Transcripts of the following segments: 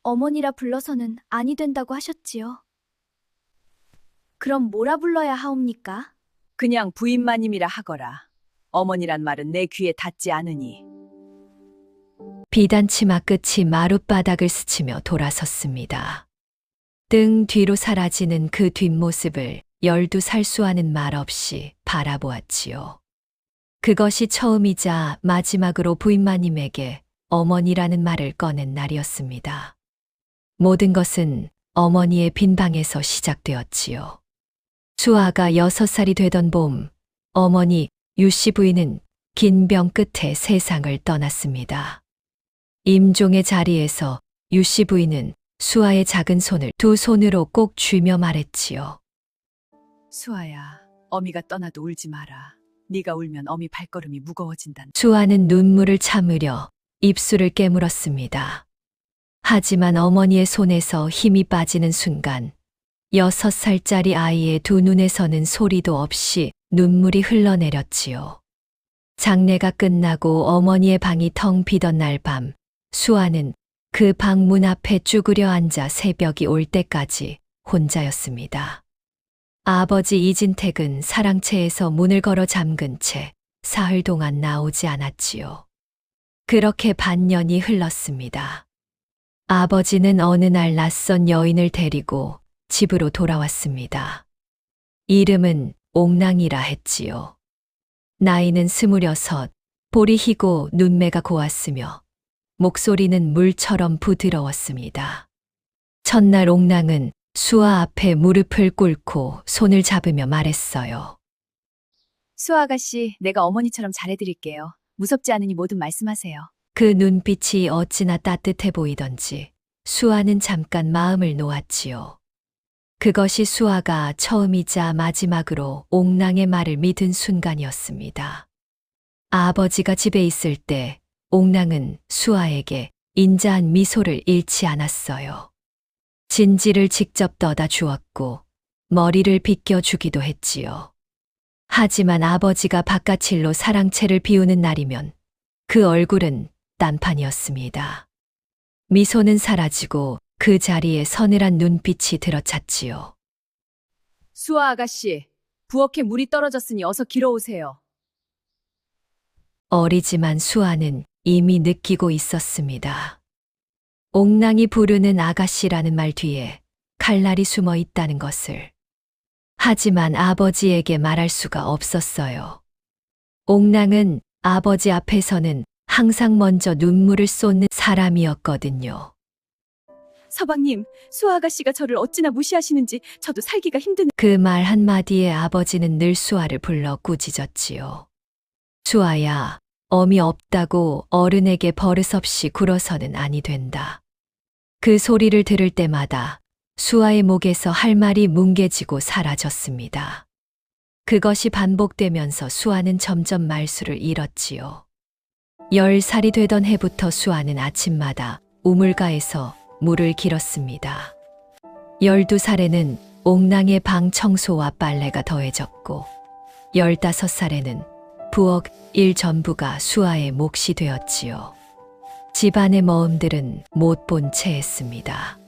어머니라 불러서는 아니 된다고 하셨지요. 그럼 뭐라 불러야 하옵니까? 그냥 부인마님이라 하거라. 어머니란 말은 내 귀에 닿지 않으니. 비단 치마 끝이 마룻바닥을 스치며 돌아섰습니다. 등 뒤로 사라지는 그 뒷모습을 12살 수아는 말없이 바라보았지요. 그것이 처음이자 마지막으로 부인마님에게 어머니라는 말을 꺼낸 날이었습니다. 모든 것은 어머니의 빈 방에서 시작되었지요. 수아가 6살이 되던 봄, 어머니 유씨 부인은 긴 병 끝에 세상을 떠났습니다. 임종의 자리에서 유씨 부인은 수아의 작은 손을 두 손으로 꼭 쥐며 말했지요. 수아야, 어미가 떠나도 울지 마라. 네가 울면 어미 발걸음이 무거워진단다. 수아는 눈물을 참으려 입술을 깨물었습니다. 하지만 어머니의 손에서 힘이 빠지는 순간 6살짜리 아이의 두 눈에서는 소리도 없이 눈물이 흘러내렸지요. 장례가 끝나고 어머니의 방이 텅 비던 날 밤, 수아는 그 방 문 앞에 쭈그려 앉아 새벽이 올 때까지 혼자였습니다. 아버지 이진택은 사랑채에서 문을 걸어 잠근 채 사흘 동안 나오지 않았지요. 그렇게 반년이 흘렀습니다. 아버지는 어느 날 낯선 여인을 데리고 집으로 돌아왔습니다. 이름은 옥랑이라 했지요. 나이는 26, 볼이 희고 눈매가 고왔으며 목소리는 물처럼 부드러웠습니다. 첫날 옥랑은 수아 앞에 무릎을 꿇고 손을 잡으며 말했어요. 수아 아가씨, 내가 어머니처럼 잘해드릴게요. 무섭지 않으니 뭐든 말씀하세요. 그 눈빛이 어찌나 따뜻해 보이던지 수아는 잠깐 마음을 놓았지요. 그것이 수아가 처음이자 마지막으로 옥랑의 말을 믿은 순간이었습니다. 아버지가 집에 있을 때 옥랑은 수아에게 인자한 미소를 잃지 않았어요. 진지를 직접 떠다 주었고 머리를 빗겨주기도 했지요. 하지만 아버지가 바깥일로 사랑채를 비우는 날이면 그 얼굴은 딴판이었습니다. 미소는 사라지고 그 자리에 서늘한 눈빛이 들어찼지요. 수아 아가씨, 부엌에 물이 떨어졌으니 어서 길어오세요. 어리지만 수아는 이미 느끼고 있었습니다. 옥랑이 부르는 아가씨라는 말 뒤에 칼날이 숨어 있다는 것을. 하지만 아버지에게 말할 수가 없었어요. 옥랑은 아버지 앞에서는 항상 먼저 눈물을 쏟는 사람이었거든요. 서방님, 수아 아가씨가 저를 어찌나 무시하시는지 저도 살기가 힘드네. 그 말 한마디에 아버지는 늘 수아를 불러 꾸짖었지요. 수아야, 어미 없다고 어른에게 버릇없이 굴어서는 아니 된다. 그 소리를 들을 때마다 수아의 목에서 할 말이 뭉개지고 사라졌습니다. 그것이 반복되면서 수아는 점점 말수를 잃었지요. 10살이 되던 해부터 수아는 아침마다 우물가에서 물을 길었습니다. 12살에는 옥랑의 방 청소와 빨래가 더해졌고 15살에는 부엌 일 전부가 수아의 몫이 되었지요. 집안의 머음들은 못 본 채 했습니다.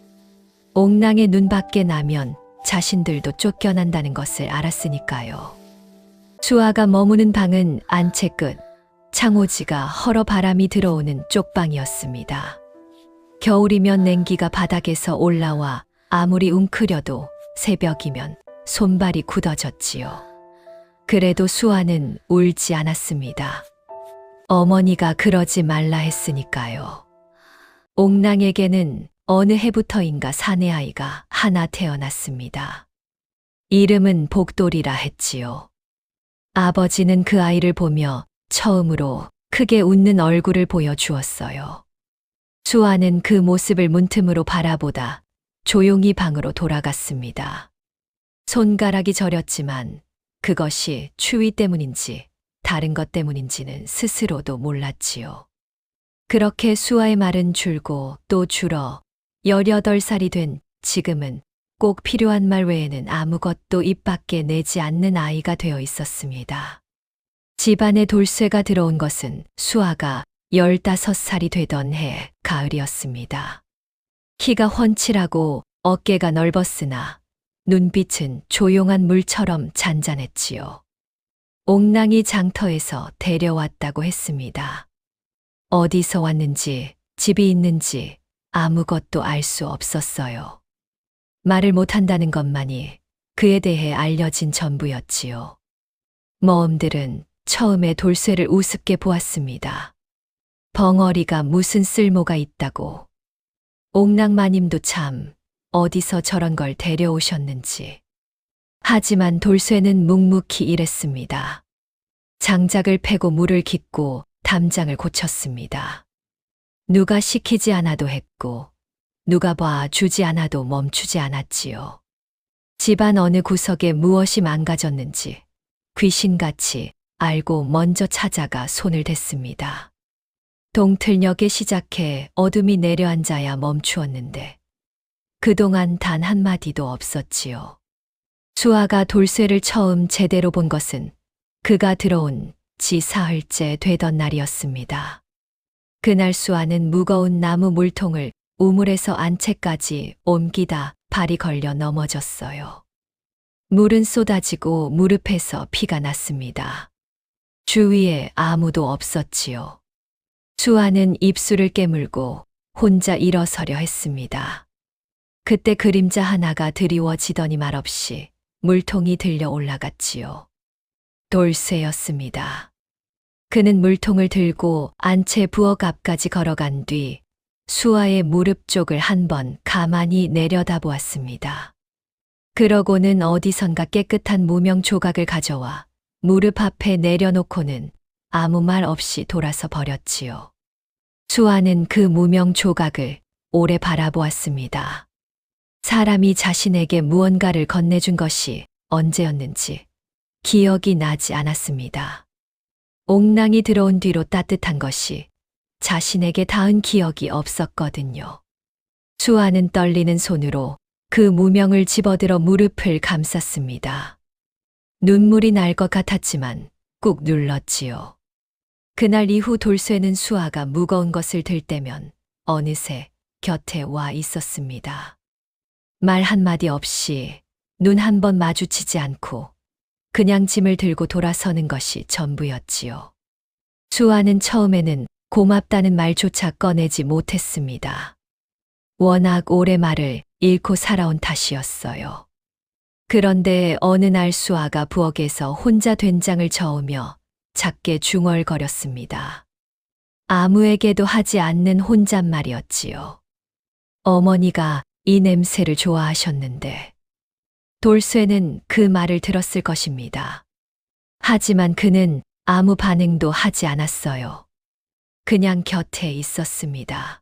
옥랑의 눈밖에 나면 자신들도 쫓겨난다는 것을 알았으니까요. 수아가 머무는 방은 안채 끝, 창호지가 헐어 바람이 들어오는 쪽방이었습니다. 겨울이면 냉기가 바닥에서 올라와 아무리 웅크려도 새벽이면 손발이 굳어졌지요. 그래도 수아는 울지 않았습니다. 어머니가 그러지 말라 했으니까요. 옥랑에게는 어느 해부터인가 사내아이가 하나 태어났습니다. 이름은 복돌이라 했지요. 아버지는 그 아이를 보며 처음으로 크게 웃는 얼굴을 보여주었어요. 수아는 그 모습을 문틈으로 바라보다 조용히 방으로 돌아갔습니다. 손가락이 저렸지만 그것이 추위 때문인지 다른 것 때문인지는 스스로도 몰랐지요. 그렇게 수아의 말은 줄고 또 줄어 18살이 된 지금은 꼭 필요한 말 외에는 아무것도 입 밖에 내지 않는 아이가 되어 있었습니다. 집안에 돌쇠가 들어온 것은 수아가 15살이 되던 해 가을이었습니다. 키가 훤칠하고 어깨가 넓었으나 눈빛은 조용한 물처럼 잔잔했지요. 옥랑이 장터에서 데려왔다고 했습니다. 어디서 왔는지, 집이 있는지 아무것도 알 수 없었어요. 말을 못한다는 것만이 그에 대해 알려진 전부였지요. 모험들은 처음에 돌쇠를 우습게 보았습니다. 벙어리가 무슨 쓸모가 있다고. 옥랑마님도 참 어디서 저런 걸 데려오셨는지. 하지만 돌쇠는 묵묵히 일했습니다. 장작을 패고 물을 깃고 담장을 고쳤습니다. 누가 시키지 않아도 했고 누가 봐 주지 않아도 멈추지 않았지요. 집안 어느 구석에 무엇이 망가졌는지 귀신같이 알고 먼저 찾아가 손을 댔습니다. 동틀녘에 시작해 어둠이 내려앉아야 멈추었는데 그동안 단 한마디도 없었지요. 수아가 돌쇠를 처음 제대로 본 것은 그가 들어온 지 사흘째 되던 날이었습니다. 그날 수아는 무거운 나무 물통을 우물에서 안채까지 옮기다 발이 걸려 넘어졌어요. 물은 쏟아지고 무릎에서 피가 났습니다. 주위에 아무도 없었지요. 수아는 입술을 깨물고 혼자 일어서려 했습니다. 그때 그림자 하나가 드리워지더니 말없이 물통이 들려 올라갔지요. 돌쇠였습니다. 그는 물통을 들고 안채 부엌 앞까지 걸어간 뒤 수아의 무릎 쪽을 한번 가만히 내려다보았습니다. 그러고는 어디선가 깨끗한 무명 조각을 가져와 무릎 앞에 내려놓고는 아무 말 없이 돌아서 버렸지요. 수아는 그 무명 조각을 오래 바라보았습니다. 사람이 자신에게 무언가를 건네준 것이 언제였는지 기억이 나지 않았습니다. 옥랑이 들어온 뒤로 따뜻한 것이 자신에게 닿은 기억이 없었거든요. 수아는 떨리는 손으로 그 무명을 집어들어 무릎을 감쌌습니다. 눈물이 날 것 같았지만 꾹 눌렀지요. 그날 이후 돌쇠는 수아가 무거운 것을 들 때면 어느새 곁에 와 있었습니다. 말 한마디 없이 눈 한 번 마주치지 않고 그냥 짐을 들고 돌아서는 것이 전부였지요. 수아는 처음에는 고맙다는 말조차 꺼내지 못했습니다. 워낙 오래 말을 잃고 살아온 탓이었어요. 그런데 어느 날 수아가 부엌에서 혼자 된장을 저으며 작게 중얼거렸습니다. 아무에게도 하지 않는 혼잣말이었지요. 어머니가 이 냄새를 좋아하셨는데 돌쇠는 그 말을 들었을 것입니다. 하지만 그는 아무 반응도 하지 않았어요. 그냥 곁에 있었습니다.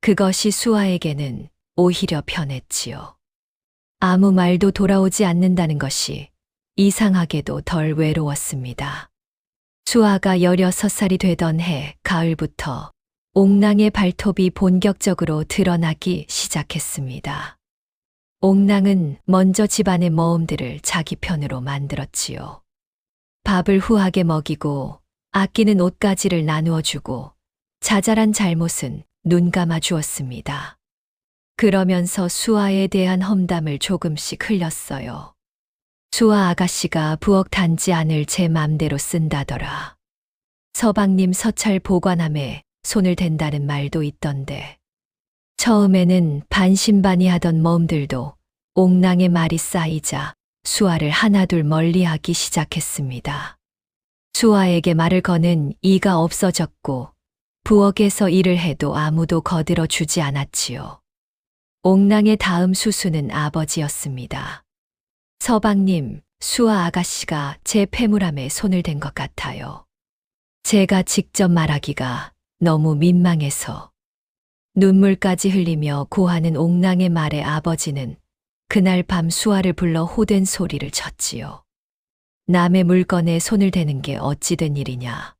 그것이 수아에게는 오히려 편했지요. 아무 말도 돌아오지 않는다는 것이 이상하게도 덜 외로웠습니다. 수아가 16살이 되던 해 가을부터 옥랑의 발톱이 본격적으로 드러나기 시작했습니다. 옥랑은 먼저 집안의 모험들을 자기 편으로 만들었지요. 밥을 후하게 먹이고 아끼는 옷가지를 나누어 주고 자잘한 잘못은 눈 감아 주었습니다. 그러면서 수아에 대한 험담을 조금씩 흘렸어요. 수아 아가씨가 부엌 단지 안을 제 맘대로 쓴다더라. 서방님 서찰 보관함에 손을 댄다는 말도 있던데. 처음에는 반신반의하던 모험들도 옥랑의 말이 쌓이자 수아를 하나둘 멀리하기 시작했습니다. 수아에게 말을 거는 이가 없어졌고 부엌에서 일을 해도 아무도 거들어 주지 않았지요. 옥랑의 다음 수수는 아버지였습니다. 서방님, 수아 아가씨가 제 패물함에 손을 댄 것 같아요. 제가 직접 말하기가 너무 민망해서. 눈물까지 흘리며 고하는 옥랑의 말에 아버지는 그날 밤 수아를 불러 호된 소리를 쳤지요. 남의 물건에 손을 대는 게 어찌 된 일이냐.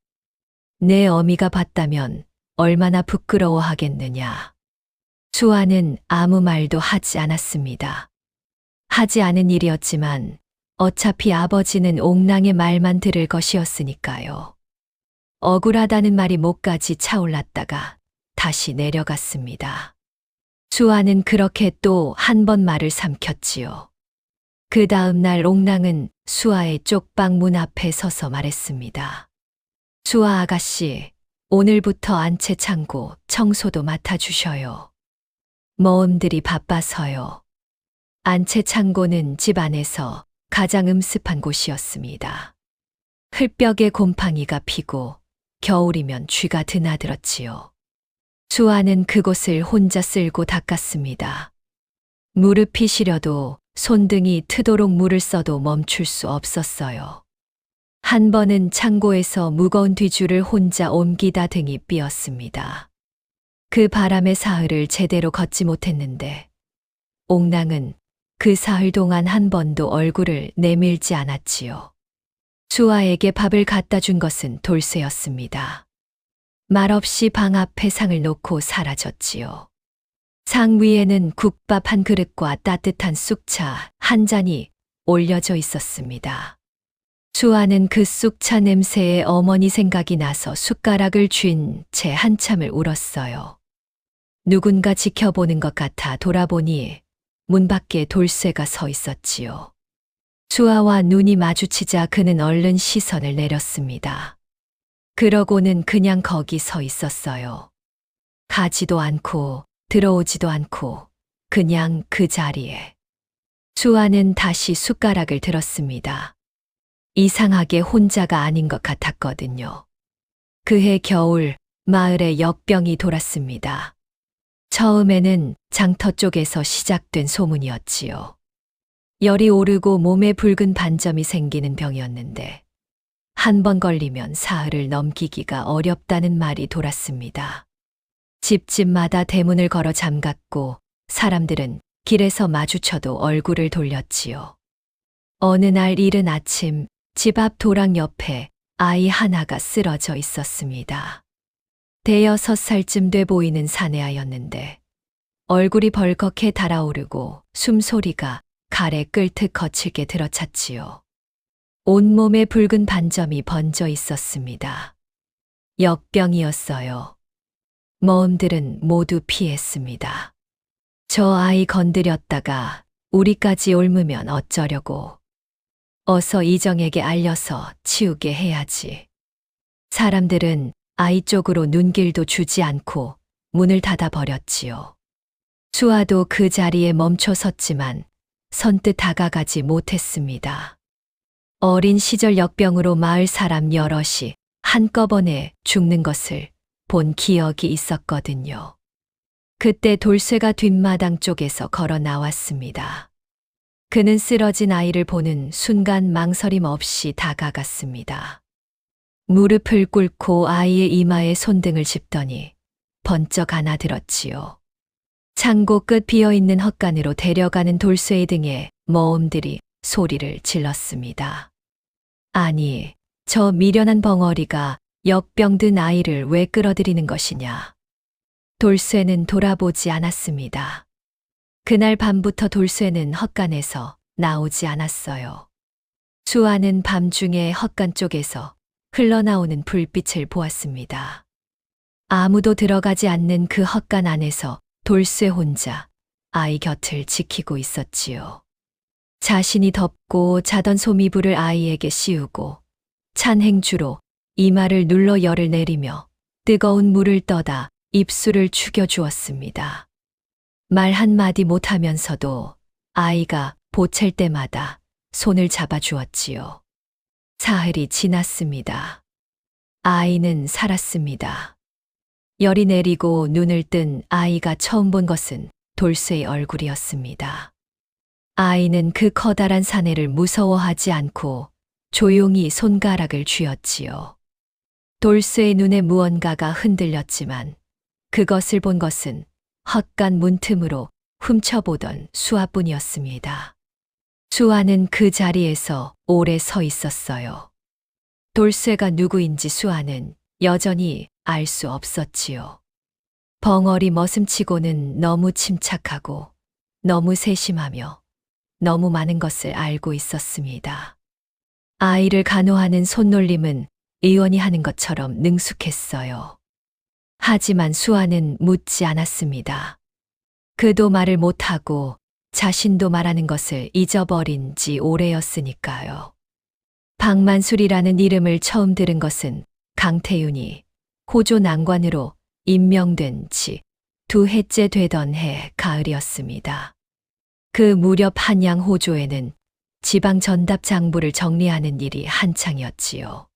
내 어미가 봤다면 얼마나 부끄러워하겠느냐. 수아는 아무 말도 하지 않았습니다. 하지 않은 일이었지만 어차피 아버지는 옥랑의 말만 들을 것이었으니까요. 억울하다는 말이 목까지 차올랐다가 다시 내려갔습니다. 수아는 그렇게 또 한 번 말을 삼켰지요. 그 다음 날 옥랑은 수아의 쪽방 문 앞에 서서 말했습니다. 수아 아가씨, 오늘부터 안채 창고 청소도 맡아주셔요. 모험들이 바빠서요. 안채 창고는 집 안에서 가장 음습한 곳이었습니다. 흙벽에 곰팡이가 피고 겨울이면 쥐가 드나들었지요. 수아는 그곳을 혼자 쓸고 닦았습니다. 무릎이 시려도 손등이 트도록 물을 써도 멈출 수 없었어요. 한 번은 창고에서 무거운 뒤줄을 혼자 옮기다 등이 삐었습니다. 그 바람에 사흘을 제대로 걷지 못했는데 옥랑은 그 사흘 동안 한 번도 얼굴을 내밀지 않았지요. 수아에게 밥을 갖다 준 것은 돌쇠였습니다. 말없이 방 앞에 상을 놓고 사라졌지요. 상 위에는 국밥 한 그릇과 따뜻한 쑥차 한 잔이 올려져 있었습니다. 수아는 그 쑥차 냄새에 어머니 생각이 나서 숟가락을 쥔 채 한참을 울었어요. 누군가 지켜보는 것 같아 돌아보니 문 밖에 돌쇠가 서 있었지요. 수아와 눈이 마주치자 그는 얼른 시선을 내렸습니다. 그러고는 그냥 거기 서 있었어요. 가지도 않고 들어오지도 않고 그냥 그 자리에. 수아는 다시 숟가락을 들었습니다. 이상하게 혼자가 아닌 것 같았거든요. 그해 겨울 마을에 역병이 돌았습니다. 처음에는 장터 쪽에서 시작된 소문이었지요. 열이 오르고 몸에 붉은 반점이 생기는 병이었는데 한 번 걸리면 사흘을 넘기기가 어렵다는 말이 돌았습니다. 집집마다 대문을 걸어 잠갔고 사람들은 길에서 마주쳐도 얼굴을 돌렸지요. 어느 날 이른 아침 집 앞 도랑 옆에 아이 하나가 쓰러져 있었습니다. 대여섯 살쯤 돼 보이는 사내아였는데 얼굴이 벌겋게 달아오르고 숨소리가 갈에 끓듯 거칠게 들어찼지요. 온몸에 붉은 반점이 번져 있었습니다. 역병이었어요. 모험들은 모두 피했습니다. 저 아이 건드렸다가 우리까지 옮으면 어쩌려고. 어서 이정에게 알려서 치우게 해야지. 사람들은 아이 쪽으로 눈길도 주지 않고 문을 닫아버렸지요. 수아도 그 자리에 멈춰 섰지만 선뜻 다가가지 못했습니다. 어린 시절 역병으로 마을 사람 여럿이 한꺼번에 죽는 것을 본 기억이 있었거든요. 그때 돌쇠가 뒷마당 쪽에서 걸어 나왔습니다. 그는 쓰러진 아이를 보는 순간 망설임 없이 다가갔습니다. 무릎을 꿇고 아이의 이마에 손등을 짚더니 번쩍 안아들었지요. 창고 끝 비어있는 헛간으로 데려가는 돌쇠의 등에 모험들이 소리를 질렀습니다. 아니, 저 미련한 벙어리가 역병든 아이를 왜 끌어들이는 것이냐. 돌쇠는 돌아보지 않았습니다. 그날 밤부터 돌쇠는 헛간에서 나오지 않았어요. 수아는 밤중에 헛간 쪽에서 흘러나오는 불빛을 보았습니다. 아무도 들어가지 않는 그 헛간 안에서 돌쇠 혼자 아이 곁을 지키고 있었지요. 자신이 덮고 자던 소미불을 아이에게 씌우고 찬 행주로 이마를 눌러 열을 내리며 뜨거운 물을 떠다 입술을 죽여주었습니다. 말 한마디 못하면서도 아이가 보챌 때마다 손을 잡아주었지요. 사흘이 지났습니다. 아이는 살았습니다. 열이 내리고 눈을 뜬 아이가 처음 본 것은 돌쇠의 얼굴이었습니다. 아이는 그 커다란 사내를 무서워하지 않고 조용히 손가락을 쥐었지요. 돌쇠의 눈에 무언가가 흔들렸지만 그것을 본 것은 헛간 문틈으로 훔쳐보던 수아뿐이었습니다. 수아는 그 자리에서 오래 서 있었어요. 돌쇠가 누구인지 수아는 여전히 알 수 없었지요. 벙어리 머슴치고는 너무 침착하고 너무 세심하며 너무 많은 것을 알고 있었습니다. 아이를 간호하는 손놀림은 의원이 하는 것처럼 능숙했어요. 하지만 수아는 묻지 않았습니다. 그도 말을 못하고 자신도 말하는 것을 잊어버린 지 오래였으니까요. 박만술이라는 이름을 처음 들은 것은 강태윤이 호조 난관으로 임명된 지 2해째 되던 해 가을이었습니다. 그 무렵 한양 호조에는 지방 전답 장부를 정리하는 일이 한창이었지요.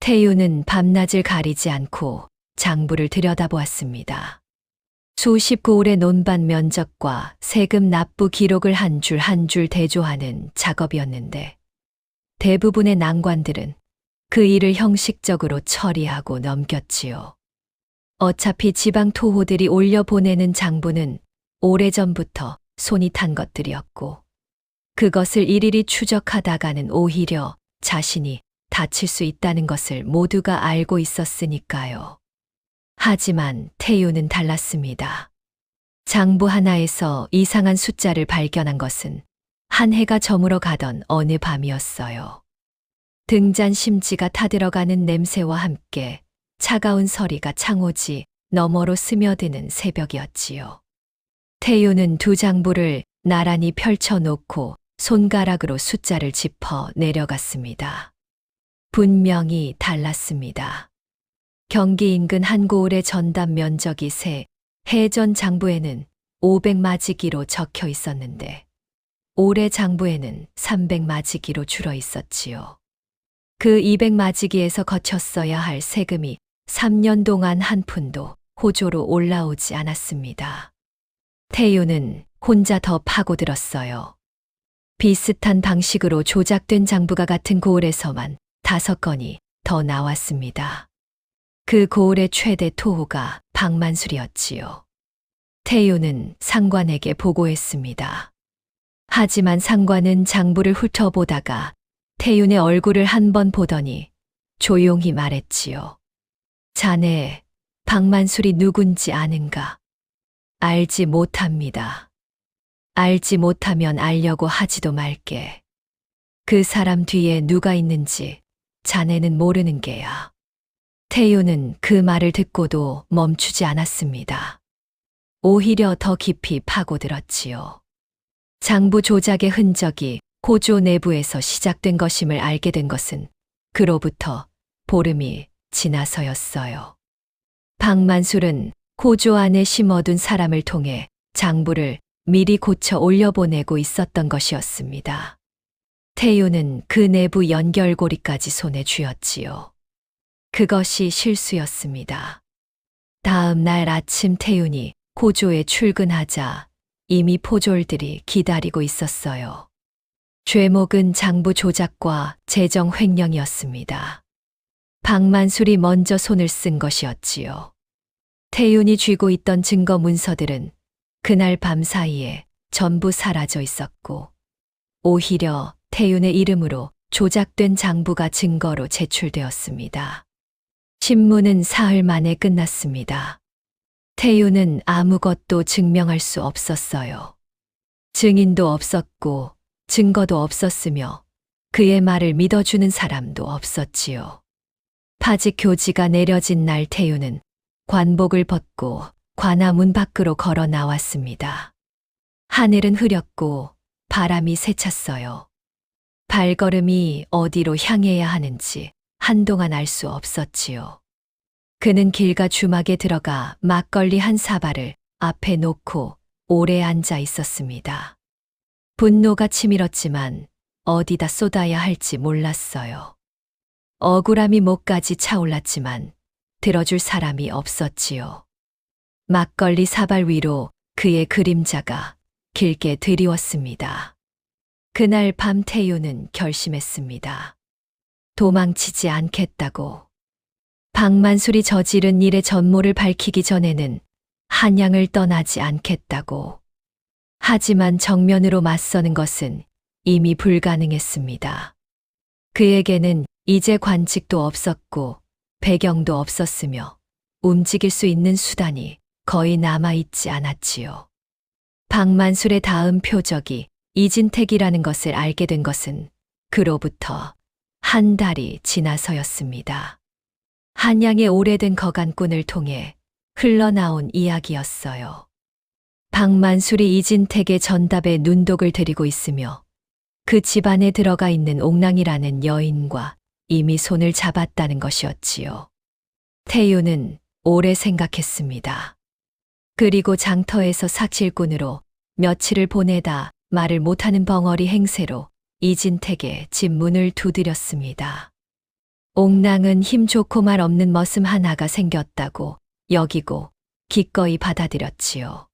태윤은 밤낮을 가리지 않고 장부를 들여다보았습니다. 수십 고을의 논반 면적과 세금 납부 기록을 한 줄 한 줄 대조하는 작업이었는데 대부분의 난관들은 그 일을 형식적으로 처리하고 넘겼지요. 어차피 지방 토호들이 올려보내는 장부는 오래전부터 손이 탄 것들이었고 그것을 일일이 추적하다가는 오히려 자신이 다칠 수 있다는 것을 모두가 알고 있었으니까요. 하지만 태유는 달랐습니다. 장부 하나에서 이상한 숫자를 발견한 것은 한 해가 저물어 가던 어느 밤이었어요. 등잔 심지가 타들어가는 냄새와 함께 차가운 서리가 창호지 너머로 스며드는 새벽이었지요. 태유는 두 장부를 나란히 펼쳐놓고 손가락으로 숫자를 짚어 내려갔습니다. 분명히 달랐습니다. 경기 인근 한 고을의 전답 면적이 세 해전 장부에는 500마지기로 적혀 있었는데 올해 장부에는 300마지기로 줄어 있었지요. 그 200마지기에서 거쳤어야 할 세금이 3년 동안 한 푼도 호조로 올라오지 않았습니다. 태유는 혼자 더 파고들었어요. 비슷한 방식으로 조작된 장부가 같은 고을에서만 5건이 더 나왔습니다. 그 고을의 최대 토호가 박만술이었지요. 태유는 상관에게 보고했습니다. 하지만 상관은 장부를 훑어보다가 태윤의 얼굴을 한 번 보더니 조용히 말했지요. 자네, 박만술이 누군지 아는가? 알지 못합니다. 알지 못하면 알려고 하지도 말게. 그 사람 뒤에 누가 있는지 자네는 모르는 게야. 태윤은 그 말을 듣고도 멈추지 않았습니다. 오히려 더 깊이 파고들었지요. 장부 조작의 흔적이 호조 내부에서 시작된 것임을 알게 된 것은 그로부터 보름이 지나서였어요. 박만술은 호조 안에 심어둔 사람을 통해 장부를 미리 고쳐 올려보내고 있었던 것이었습니다. 태유는 그 내부 연결고리까지 손에 쥐었지요. 그것이 실수였습니다. 다음 날 아침 태윤이 호조에 출근하자 이미 포졸들이 기다리고 있었어요. 죄목은 장부 조작과 재정 횡령이었습니다. 박만술이 먼저 손을 쓴 것이었지요. 태윤이 쥐고 있던 증거 문서들은 그날 밤 사이에 전부 사라져 있었고 오히려 태윤의 이름으로 조작된 장부가 증거로 제출되었습니다. 신문은 사흘 만에 끝났습니다. 태윤은 아무것도 증명할 수 없었어요. 증인도 없었고 증거도 없었으며 그의 말을 믿어주는 사람도 없었지요. 파직 교지가 내려진 날 태윤은 관복을 벗고 관아문 밖으로 걸어 나왔습니다. 하늘은 흐렸고 바람이 세찼어요. 발걸음이 어디로 향해야 하는지 한동안 알 수 없었지요. 그는 길가 주막에 들어가 막걸리 한 사발을 앞에 놓고 오래 앉아 있었습니다. 분노가 치밀었지만 어디다 쏟아야 할지 몰랐어요. 억울함이 목까지 차올랐지만 들어줄 사람이 없었지요. 막걸리 사발 위로 그의 그림자가 길게 드리웠습니다. 그날 밤 태유는 결심했습니다. 도망치지 않겠다고. 박만술이 저지른 일의 전모를 밝히기 전에는 한양을 떠나지 않겠다고. 하지만 정면으로 맞서는 것은 이미 불가능했습니다. 그에게는 이제 관직도 없었고 배경도 없었으며 움직일 수 있는 수단이 거의 남아있지 않았지요. 박만술의 다음 표적이 이진택이라는 것을 알게 된 것은 그로부터 한 달이 지나서였습니다. 한양의 오래된 거간꾼을 통해 흘러나온 이야기였어요. 박만술이 이진택의 전답에 눈독을 들이고 있으며 그 집안에 들어가 있는 옥랑이라는 여인과 이미 손을 잡았다는 것이었지요. 태유는 오래 생각했습니다. 그리고 장터에서 삭실꾼으로 며칠을 보내다 말을 못하는 벙어리 행세로 이진택의 집 문을 두드렸습니다. 옥랑은 힘 좋고 말 없는 머슴 하나가 생겼다고 여기고 기꺼이 받아들였지요.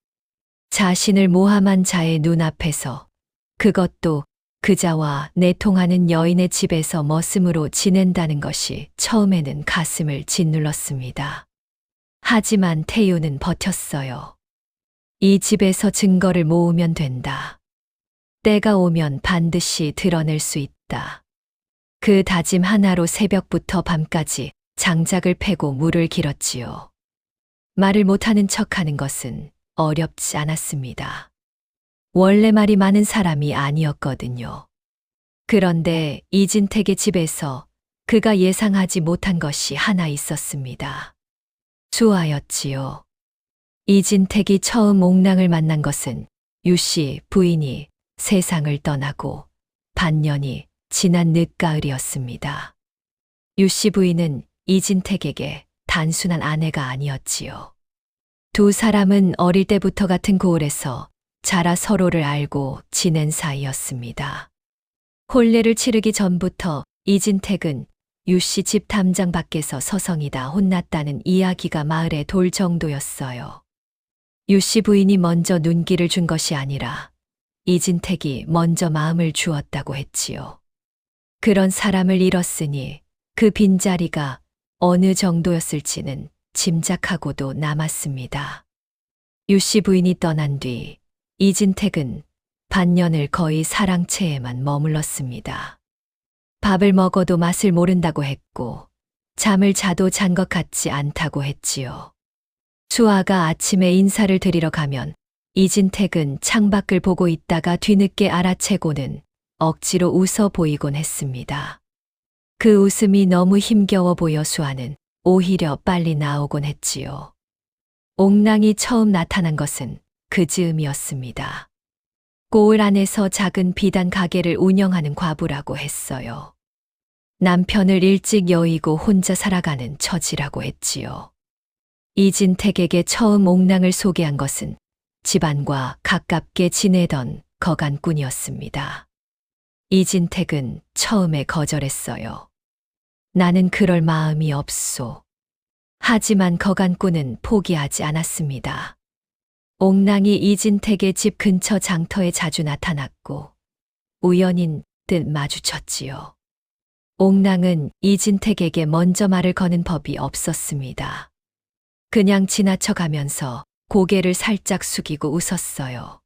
자신을 모함한 자의 눈앞에서, 그것도 그자와 내통하는 여인의 집에서 머슴으로 지낸다는 것이 처음에는 가슴을 짓눌렀습니다. 하지만 태유는 버텼어요. 이 집에서 증거를 모으면 된다. 때가 오면 반드시 드러낼 수 있다. 그 다짐 하나로 새벽부터 밤까지 장작을 패고 물을 길었지요. 말을 못하는 척하는 것은 어렵지 않았습니다. 원래 말이 많은 사람이 아니었거든요. 그런데 이진택의 집에서 그가 예상하지 못한 것이 하나 있었습니다. 수아였지요. 이진택이 처음 옥랑을 만난 것은 유씨 부인이 세상을 떠나고 반년이 지난 늦가을이었습니다. 유씨 부인은 이진택에게 단순한 아내가 아니었지요. 두 사람은 어릴 때부터 같은 고을에서 자라 서로를 알고 지낸 사이였습니다. 혼례를 치르기 전부터 이진택은 유씨 집 담장 밖에서 서성이다 혼났다는 이야기가 마을에 돌 정도였어요. 유씨 부인이 먼저 눈길을 준 것이 아니라 이진택이 먼저 마음을 주었다고 했지요. 그런 사람을 잃었으니 그 빈자리가 어느 정도였을지는 짐작하고도 남았습니다. 유씨 부인이 떠난 뒤 이진택은 반년을 거의 사랑채에만 머물렀습니다. 밥을 먹어도 맛을 모른다고 했고 잠을 자도 잔 것 같지 않다고 했지요. 수아가 아침에 인사를 드리러 가면 이진택은 창밖을 보고 있다가 뒤늦게 알아채고는 억지로 웃어 보이곤 했습니다. 그 웃음이 너무 힘겨워 보여 수아는 오히려 빨리 나오곤 했지요. 옥랑이 처음 나타난 것은 그 즈음이었습니다. 고을 안에서 작은 비단 가게를 운영하는 과부라고 했어요. 남편을 일찍 여의고 혼자 살아가는 처지라고 했지요. 이진택에게 처음 옥랑을 소개한 것은 집안과 가깝게 지내던 거간꾼이었습니다. 이진택은 처음에 거절했어요. 나는 그럴 마음이 없소. 하지만 거간꾼은 포기하지 않았습니다. 옥랑이 이진택의 집 근처 장터에 자주 나타났고 우연인 듯 마주쳤지요. 옥랑은 이진택에게 먼저 말을 거는 법이 없었습니다. 그냥 지나쳐 가면서 고개를 살짝 숙이고 웃었어요.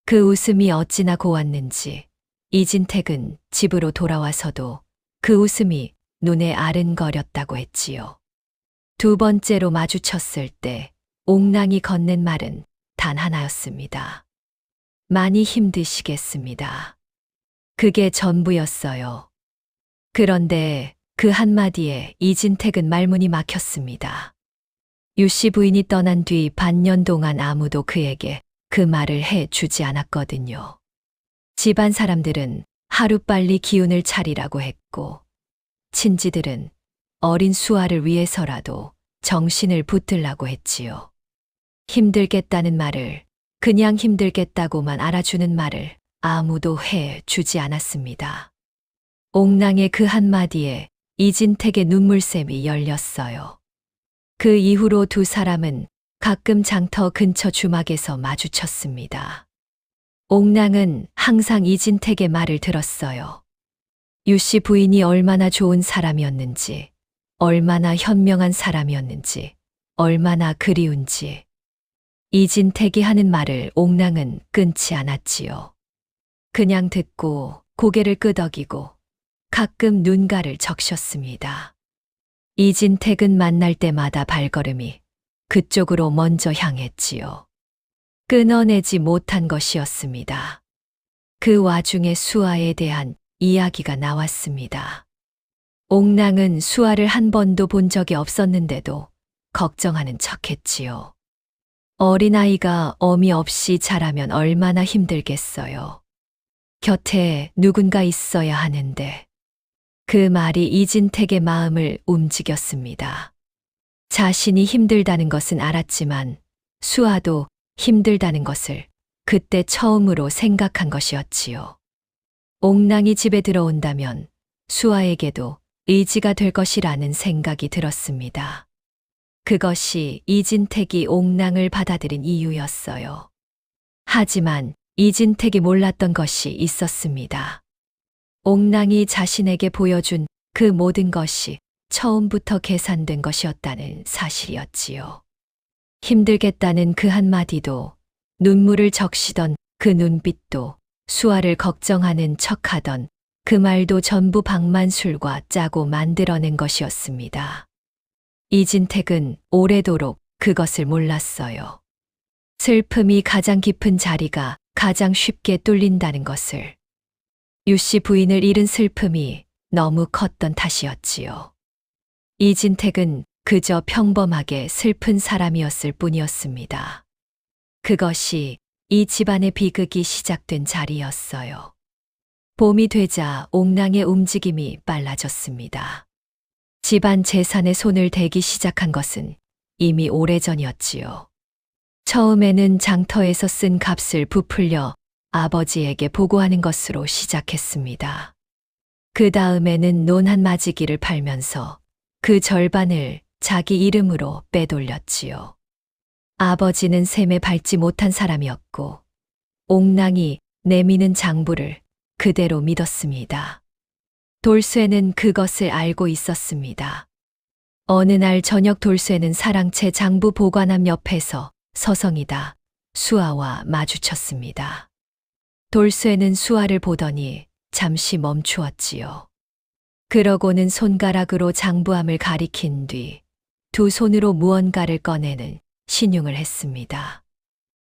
그 웃음이 어찌나 고왔는지 이진택은 집으로 돌아와서도 그 웃음이 눈에 아른거렸다고 했지요. 두 번째로 마주쳤을 때 옥랑이 건넨 말은 단 하나였습니다. 많이 힘드시겠습니다. 그게 전부였어요. 그런데 그 한마디에 이진택은 말문이 막혔습니다. 유씨 부인이 떠난 뒤 반년 동안 아무도 그에게 그 말을 해 주지 않았거든요. 집안 사람들은 하루빨리 기운을 차리라고 했고 친지들은 어린 수아를 위해서라도 정신을 붙들라고 했지요. 힘들겠다는 말을, 그냥 힘들겠다고만 알아주는 말을 아무도 해 주지 않았습니다. 옥랑의 그 한마디에 이진택의 눈물샘이 열렸어요. 그 이후로 두 사람은 가끔 장터 근처 주막에서 마주쳤습니다. 옥랑은 항상 이진택의 말을 들었어요. 유씨 부인이 얼마나 좋은 사람이었는지, 얼마나 현명한 사람이었는지, 얼마나 그리운지. 이진택이 하는 말을 옥랑은 끊지 않았지요. 그냥 듣고 고개를 끄덕이고 가끔 눈가를 적셨습니다. 이진택은 만날 때마다 발걸음이 그쪽으로 먼저 향했지요. 끊어내지 못한 것이었습니다. 그 와중에 수아에 대한 이야기가 나왔습니다. 옥랑은 수아를 한 번도 본 적이 없었는데도 걱정하는 척했지요. 어린아이가 어미 없이 자라면 얼마나 힘들겠어요. 곁에 누군가 있어야 하는데 그 말이 이진택의 마음을 움직였습니다. 자신이 힘들다는 것은 알았지만 수아도 힘들다는 것을 그때 처음으로 생각한 것이었지요. 옥랑이 집에 들어온다면 수아에게도 의지가 될 것이라는 생각이 들었습니다. 그것이 이진택이 옥랑을 받아들인 이유였어요. 하지만 이진택이 몰랐던 것이 있었습니다. 옥랑이 자신에게 보여준 그 모든 것이 처음부터 계산된 것이었다는 사실이었지요. 힘들겠다는 그 한마디도, 눈물을 적시던 그 눈빛도, 수아를 걱정하는 척하던 그 말도 전부 박만술과 짜고 만들어낸 것이었습니다. 이진택은 오래도록 그것을 몰랐어요. 슬픔이 가장 깊은 자리가 가장 쉽게 뚫린다는 것을. 유씨 부인을 잃은 슬픔이 너무 컸던 탓이었지요. 이진택은 그저 평범하게 슬픈 사람이었을 뿐이었습니다. 그것이 이 집안의 비극이 시작된 자리였어요. 봄이 되자 옥랑의 움직임이 빨라졌습니다. 집안 재산에 손을 대기 시작한 것은 이미 오래전이었지요. 처음에는 장터에서 쓴 값을 부풀려 아버지에게 보고하는 것으로 시작했습니다. 그 다음에는 논한 마지기를 팔면서 그 절반을 자기 이름으로 빼돌렸지요. 아버지는 셈에 밟지 못한 사람이었고 옥랑이 내미는 장부를 그대로 믿었습니다. 돌쇠는 그것을 알고 있었습니다. 어느 날 저녁 돌쇠는 사랑채 장부 보관함 옆에서 서성이다 수아와 마주쳤습니다. 돌쇠는 수아를 보더니 잠시 멈추었지요. 그러고는 손가락으로 장부함을 가리킨 뒤 두 손으로 무언가를 꺼내는 신용을 했습니다.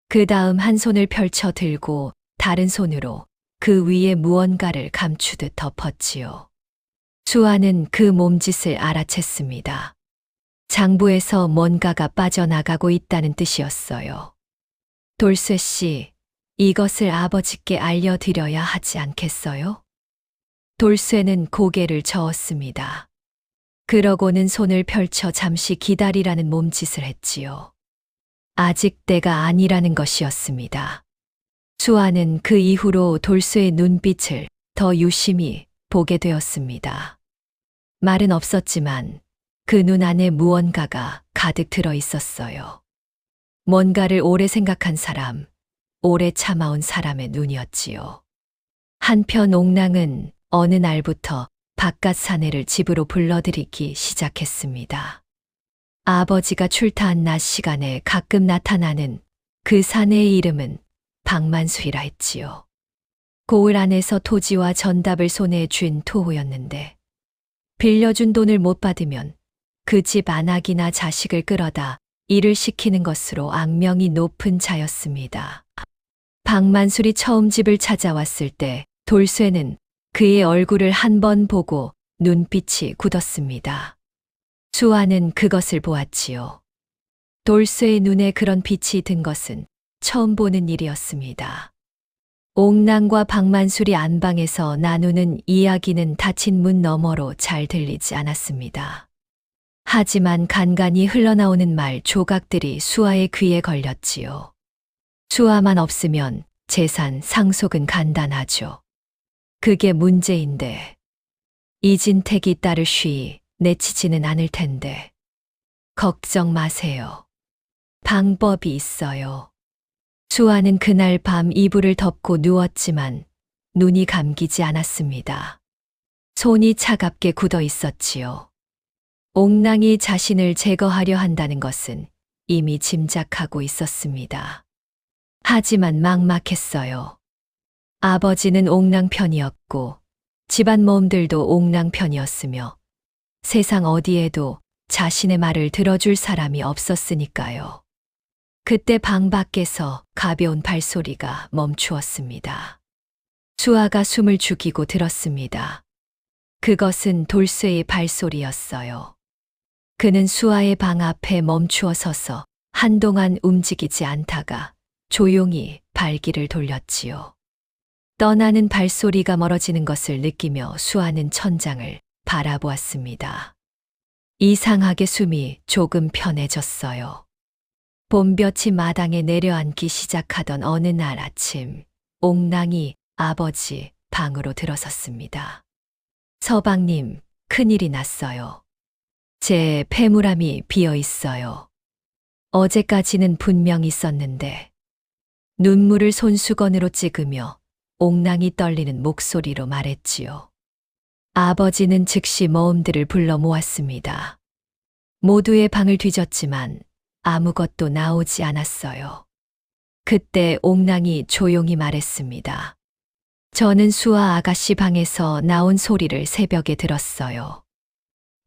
그 다음 한 손을 펼쳐 들고 다른 손으로 그 위에 무언가를 감추듯 덮었지요. 수아는 그 몸짓을 알아챘습니다. 장부에서 뭔가가 빠져나가고 있다는 뜻이었어요. 돌쇠 씨, 이것을 아버지께 알려드려야 하지 않겠어요? 돌쇠는 고개를 저었습니다. 그러고는 손을 펼쳐 잠시 기다리라는 몸짓을 했지요. 아직 때가 아니라는 것이었습니다. 수아는 그 이후로 돌쇠의 눈빛을 더 유심히 보게 되었습니다. 말은 없었지만 그 눈 안에 무언가가 가득 들어 있었어요. 뭔가를 오래 생각한 사람, 오래 참아온 사람의 눈이었지요. 한편 옥랑은 어느 날부터 바깥 사내를 집으로 불러들이기 시작했습니다. 아버지가 출타한 낮 시간에 가끔 나타나는 그 사내의 이름은 박만수이라 했지요. 고을 안에서 토지와 전답을 손에 쥔 토호였는데 빌려준 돈을 못 받으면 그 집 안악이나 자식을 끌어다 일을 시키는 것으로 악명이 높은 자였습니다. 박만술이 처음 집을 찾아왔을 때 돌쇠는 그의 얼굴을 한 번 보고 눈빛이 굳었습니다. 수아는 그것을 보았지요. 돌쇠의 눈에 그런 빛이 든 것은 처음 보는 일이었습니다. 옥랑과 박만술이 안방에서 나누는 이야기는 닫힌 문 너머로 잘 들리지 않았습니다. 하지만 간간이 흘러나오는 말 조각들이 수아의 귀에 걸렸지요. 수아만 없으면 재산 상속은 간단하죠. 그게 문제인데 이진택이 딸을 쉬이 내치지는 않을 텐데 걱정 마세요. 방법이 있어요. 수아는 그날 밤 이불을 덮고 누웠지만 눈이 감기지 않았습니다. 손이 차갑게 굳어 있었지요. 옥랑이 자신을 제거하려 한다는 것은 이미 짐작하고 있었습니다. 하지만 막막했어요. 아버지는 옥랑 편이었고 집안 모험들도 옥랑 편이었으며 세상 어디에도 자신의 말을 들어줄 사람이 없었으니까요. 그때 방 밖에서 가벼운 발소리가 멈추었습니다. 수아가 숨을 죽이고 들었습니다. 그것은 돌쇠의 발소리였어요. 그는 수아의 방 앞에 멈추어 서서 한동안 움직이지 않다가 조용히 발길을 돌렸지요. 떠나는 발소리가 멀어지는 것을 느끼며 수아는 천장을 바라보았습니다. 이상하게 숨이 조금 편해졌어요. 봄볕이 마당에 내려앉기 시작하던 어느 날 아침, 옥랑이 아버지 방으로 들어섰습니다. 서방님, 큰일이 났어요. 제 폐물함이 비어 있어요. 어제까지는 분명 있었는데. 눈물을 손수건으로 찍으며 옥랑이 떨리는 목소리로 말했지요. 아버지는 즉시 모험들을 불러 모았습니다. 모두의 방을 뒤졌지만 아무것도 나오지 않았어요. 그때 옥랑이 조용히 말했습니다. 저는 수아 아가씨 방에서 나온 소리를 새벽에 들었어요.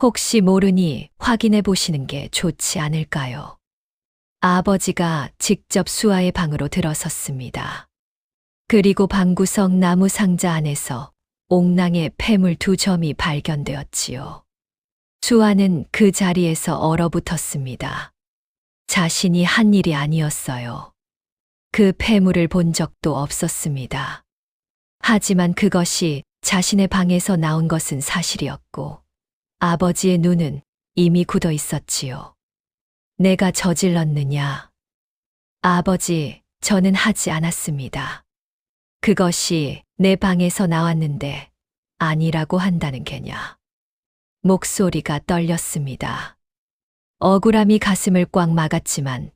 혹시 모르니 확인해 보시는 게 좋지 않을까요? 아버지가 직접 수아의 방으로 들어섰습니다. 그리고 방구석 나무 상자 안에서 옥랑의 폐물 2점이 발견되었지요. 수아는 그 자리에서 얼어붙었습니다. 자신이 한 일이 아니었어요. 그 폐물을 본 적도 없었습니다. 하지만 그것이 자신의 방에서 나온 것은 사실이었고 아버지의 눈은 이미 굳어 있었지요. 내가 저질렀느냐? 아버지, 저는 하지 않았습니다. 그것이 내 방에서 나왔는데 아니라고 한다는 게냐? 목소리가 떨렸습니다. 억울함이 가슴을 꽉 막았지만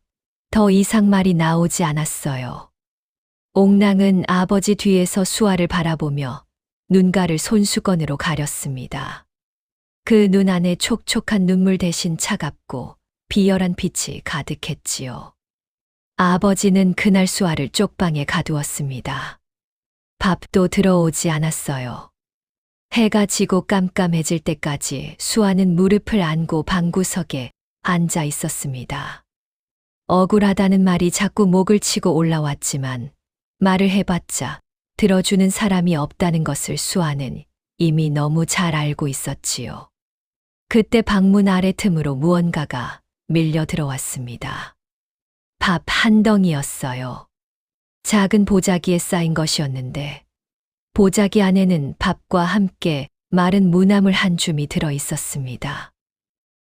더 이상 말이 나오지 않았어요. 옥랑은 아버지 뒤에서 수아를 바라보며 눈가를 손수건으로 가렸습니다. 그 눈 안에 촉촉한 눈물 대신 차갑고 비열한 빛이 가득했지요. 아버지는 그날 수아를 쪽방에 가두었습니다. 밥도 들어오지 않았어요. 해가 지고 깜깜해질 때까지 수아는 무릎을 안고 방구석에 앉아 있었습니다. 억울하다는 말이 자꾸 목을 치고 올라왔지만 말을 해봤자 들어주는 사람이 없다는 것을 수아는 이미 너무 잘 알고 있었지요. 그때 방문 아래 틈으로 무언가가 밀려 들어왔습니다. 밥 한 덩이였어요. 작은 보자기에 쌓인 것이었는데 보자기 안에는 밥과 함께 마른 무나물 한 줌이 들어 있었습니다.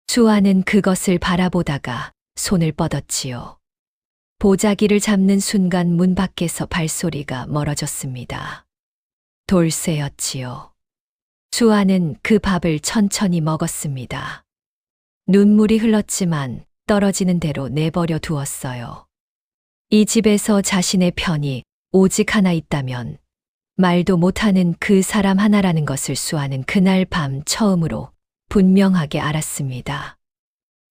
수아는 그것을 바라보다가 손을 뻗었지요. 보자기를 잡는 순간 문 밖에서 발소리가 멀어졌습니다. 돌쇠였지요. 수아는 그 밥을 천천히 먹었습니다. 눈물이 흘렀지만 떨어지는 대로 내버려 두었어요. 이 집에서 자신의 편이 오직 하나 있다면 말도 못하는 그 사람 하나라는 것을 수아는 그날 밤 처음으로 분명하게 알았습니다.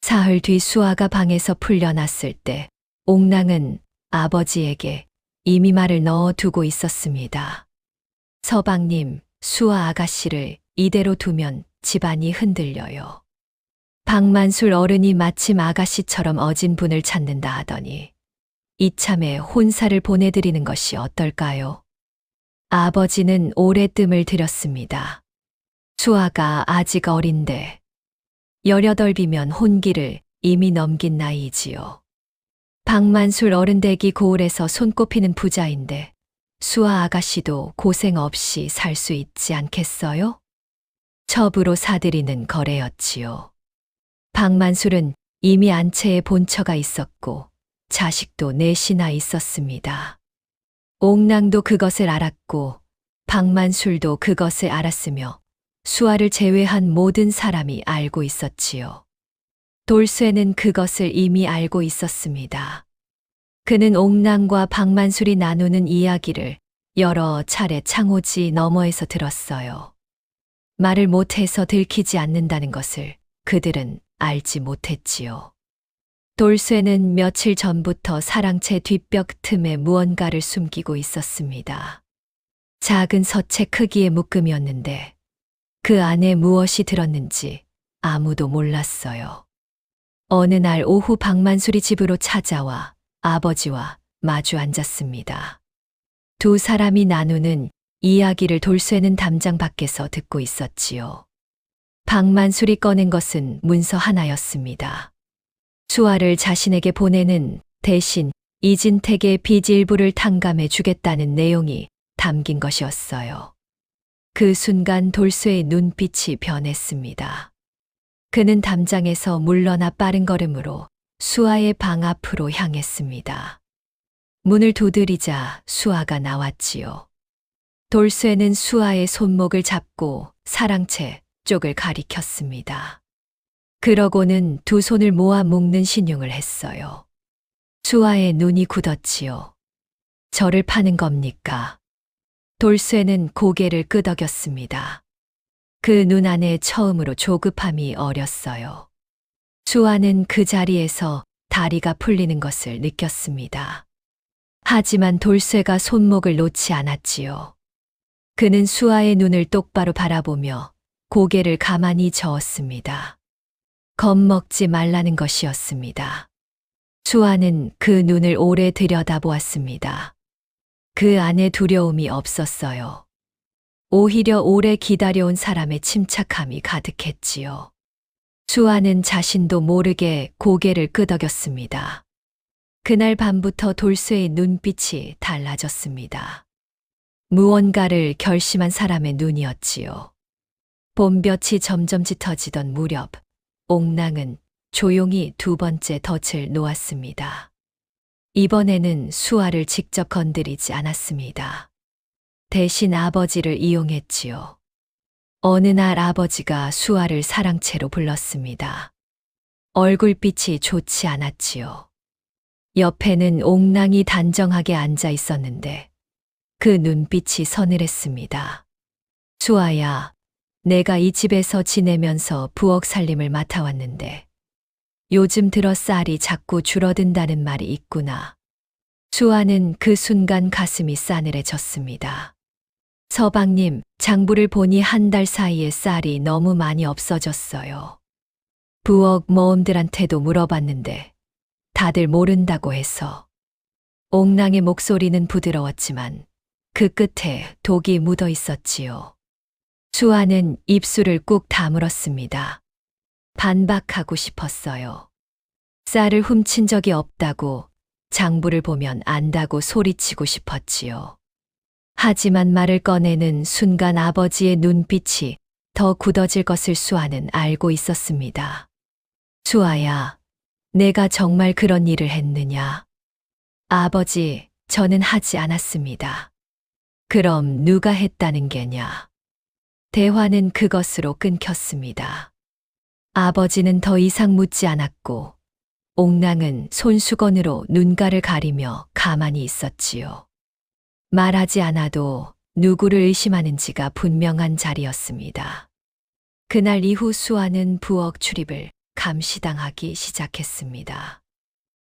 사흘 뒤 수아가 방에서 풀려났을 때 옥랑은 아버지에게 이미 말을 넣어두고 있었습니다. 서방님, 수아 아가씨를 이대로 두면 집안이 흔들려요. 박만술 어른이 마침 아가씨처럼 어진 분을 찾는다 하더니 이참에 혼사를 보내드리는 것이 어떨까요? 아버지는 오래 뜸을 들였습니다. 수아가 아직 어린데 18이면 혼기를 이미 넘긴 나이지요. 박만술 어른 댁이 고을에서 손꼽히는 부자인데 수아 아가씨도 고생 없이 살 수 있지 않겠어요? 첩으로 사들이는 거래였지요. 박만술은 이미 안채에 본처가 있었고 자식도 넷이나 있었습니다. 옥랑도 그것을 알았고 박만술도 그것을 알았으며 수아를 제외한 모든 사람이 알고 있었지요. 돌쇠는 그것을 이미 알고 있었습니다. 그는 옥랑과 박만술이 나누는 이야기를 여러 차례 창호지 너머에서 들었어요. 말을 못해서 들키지 않는다는 것을 그들은 알지 못했지요. 돌쇠는 며칠 전부터 사랑채 뒷벽 틈에 무언가를 숨기고 있었습니다. 작은 서체 크기의 묶음이었는데 그 안에 무엇이 들었는지 아무도 몰랐어요. 어느 날 오후 박만술이 집으로 찾아와 아버지와 마주 앉았습니다. 두 사람이 나누는 이야기를 돌쇠는 담장 밖에서 듣고 있었지요. 박만술이 꺼낸 것은 문서 하나였습니다. 수아를 자신에게 보내는 대신 이진택의 빚 일부를 탕감해 주겠다는 내용이 담긴 것이었어요. 그 순간 돌쇠의 눈빛이 변했습니다. 그는 담장에서 물러나 빠른 걸음으로 수아의 방 앞으로 향했습니다. 문을 두드리자 수아가 나왔지요. 돌쇠는 수아의 손목을 잡고 사랑채 쪽을 가리켰습니다. 그러고는 두 손을 모아 묶는 신용을 했어요. 수아의 눈이 굳었지요. 저를 파는 겁니까? 돌쇠는 고개를 끄덕였습니다. 그 눈 안에 처음으로 조급함이 어렸어요. 수아는 그 자리에서 다리가 풀리는 것을 느꼈습니다. 하지만 돌쇠가 손목을 놓지 않았지요. 그는 수아의 눈을 똑바로 바라보며 고개를 가만히 저었습니다. 겁먹지 말라는 것이었습니다. 수아는 그 눈을 오래 들여다보았습니다. 그 안에 두려움이 없었어요. 오히려 오래 기다려온 사람의 침착함이 가득했지요. 수아는 자신도 모르게 고개를 끄덕였습니다. 그날 밤부터 돌쇠의 눈빛이 달라졌습니다. 무언가를 결심한 사람의 눈이었지요. 봄볕이 점점 짙어지던 무렵, 옥랑은 조용히 두 번째 덫을 놓았습니다. 이번에는 수아를 직접 건드리지 않았습니다. 대신 아버지를 이용했지요. 어느 날 아버지가 수아를 사랑채로 불렀습니다. 얼굴빛이 좋지 않았지요. 옆에는 옥랑이 단정하게 앉아 있었는데 그 눈빛이 서늘했습니다. 수아야, 내가 이 집에서 지내면서 부엌 살림을 맡아왔는데 요즘 들어 쌀이 자꾸 줄어든다는 말이 있구나. 수아는 그 순간 가슴이 싸늘해졌습니다. 서방님, 장부를 보니 한 달 사이에 쌀이 너무 많이 없어졌어요. 부엌 모험들한테도 물어봤는데 다들 모른다고 해서. 옥랑의 목소리는 부드러웠지만 그 끝에 독이 묻어 있었지요. 수아는 입술을 꾹 다물었습니다. 반박하고 싶었어요. 쌀을 훔친 적이 없다고, 장부를 보면 안다고 소리치고 싶었지요. 하지만 말을 꺼내는 순간 아버지의 눈빛이 더 굳어질 것을 수아는 알고 있었습니다. 수아야, 내가 정말 그런 일을 했느냐? 아버지, 저는 하지 않았습니다. 그럼 누가 했다는 게냐? 대화는 그것으로 끊겼습니다. 아버지는 더 이상 묻지 않았고, 옥랑은 손수건으로 눈가를 가리며 가만히 있었지요. 말하지 않아도 누구를 의심하는지가 분명한 자리였습니다. 그날 이후 수아는 부엌 출입을 감시당하기 시작했습니다.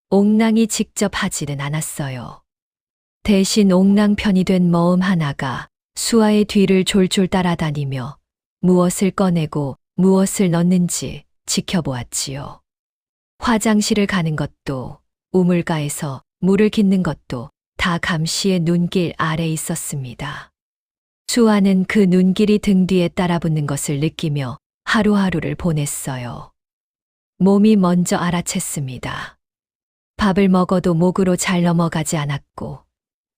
옥랑이 직접 하지는 않았어요. 대신 옥랑 편이 된 머음 하나가 수아의 뒤를 졸졸 따라다니며 무엇을 꺼내고 무엇을 넣는지 지켜보았지요. 화장실을 가는 것도, 우물가에서 물을 깃는 것도 다 감시의 눈길 아래 있었습니다. 수아는 그 눈길이 등 뒤에 따라붙는 것을 느끼며 하루하루를 보냈어요. 몸이 먼저 알아챘습니다. 밥을 먹어도 목으로 잘 넘어가지 않았고,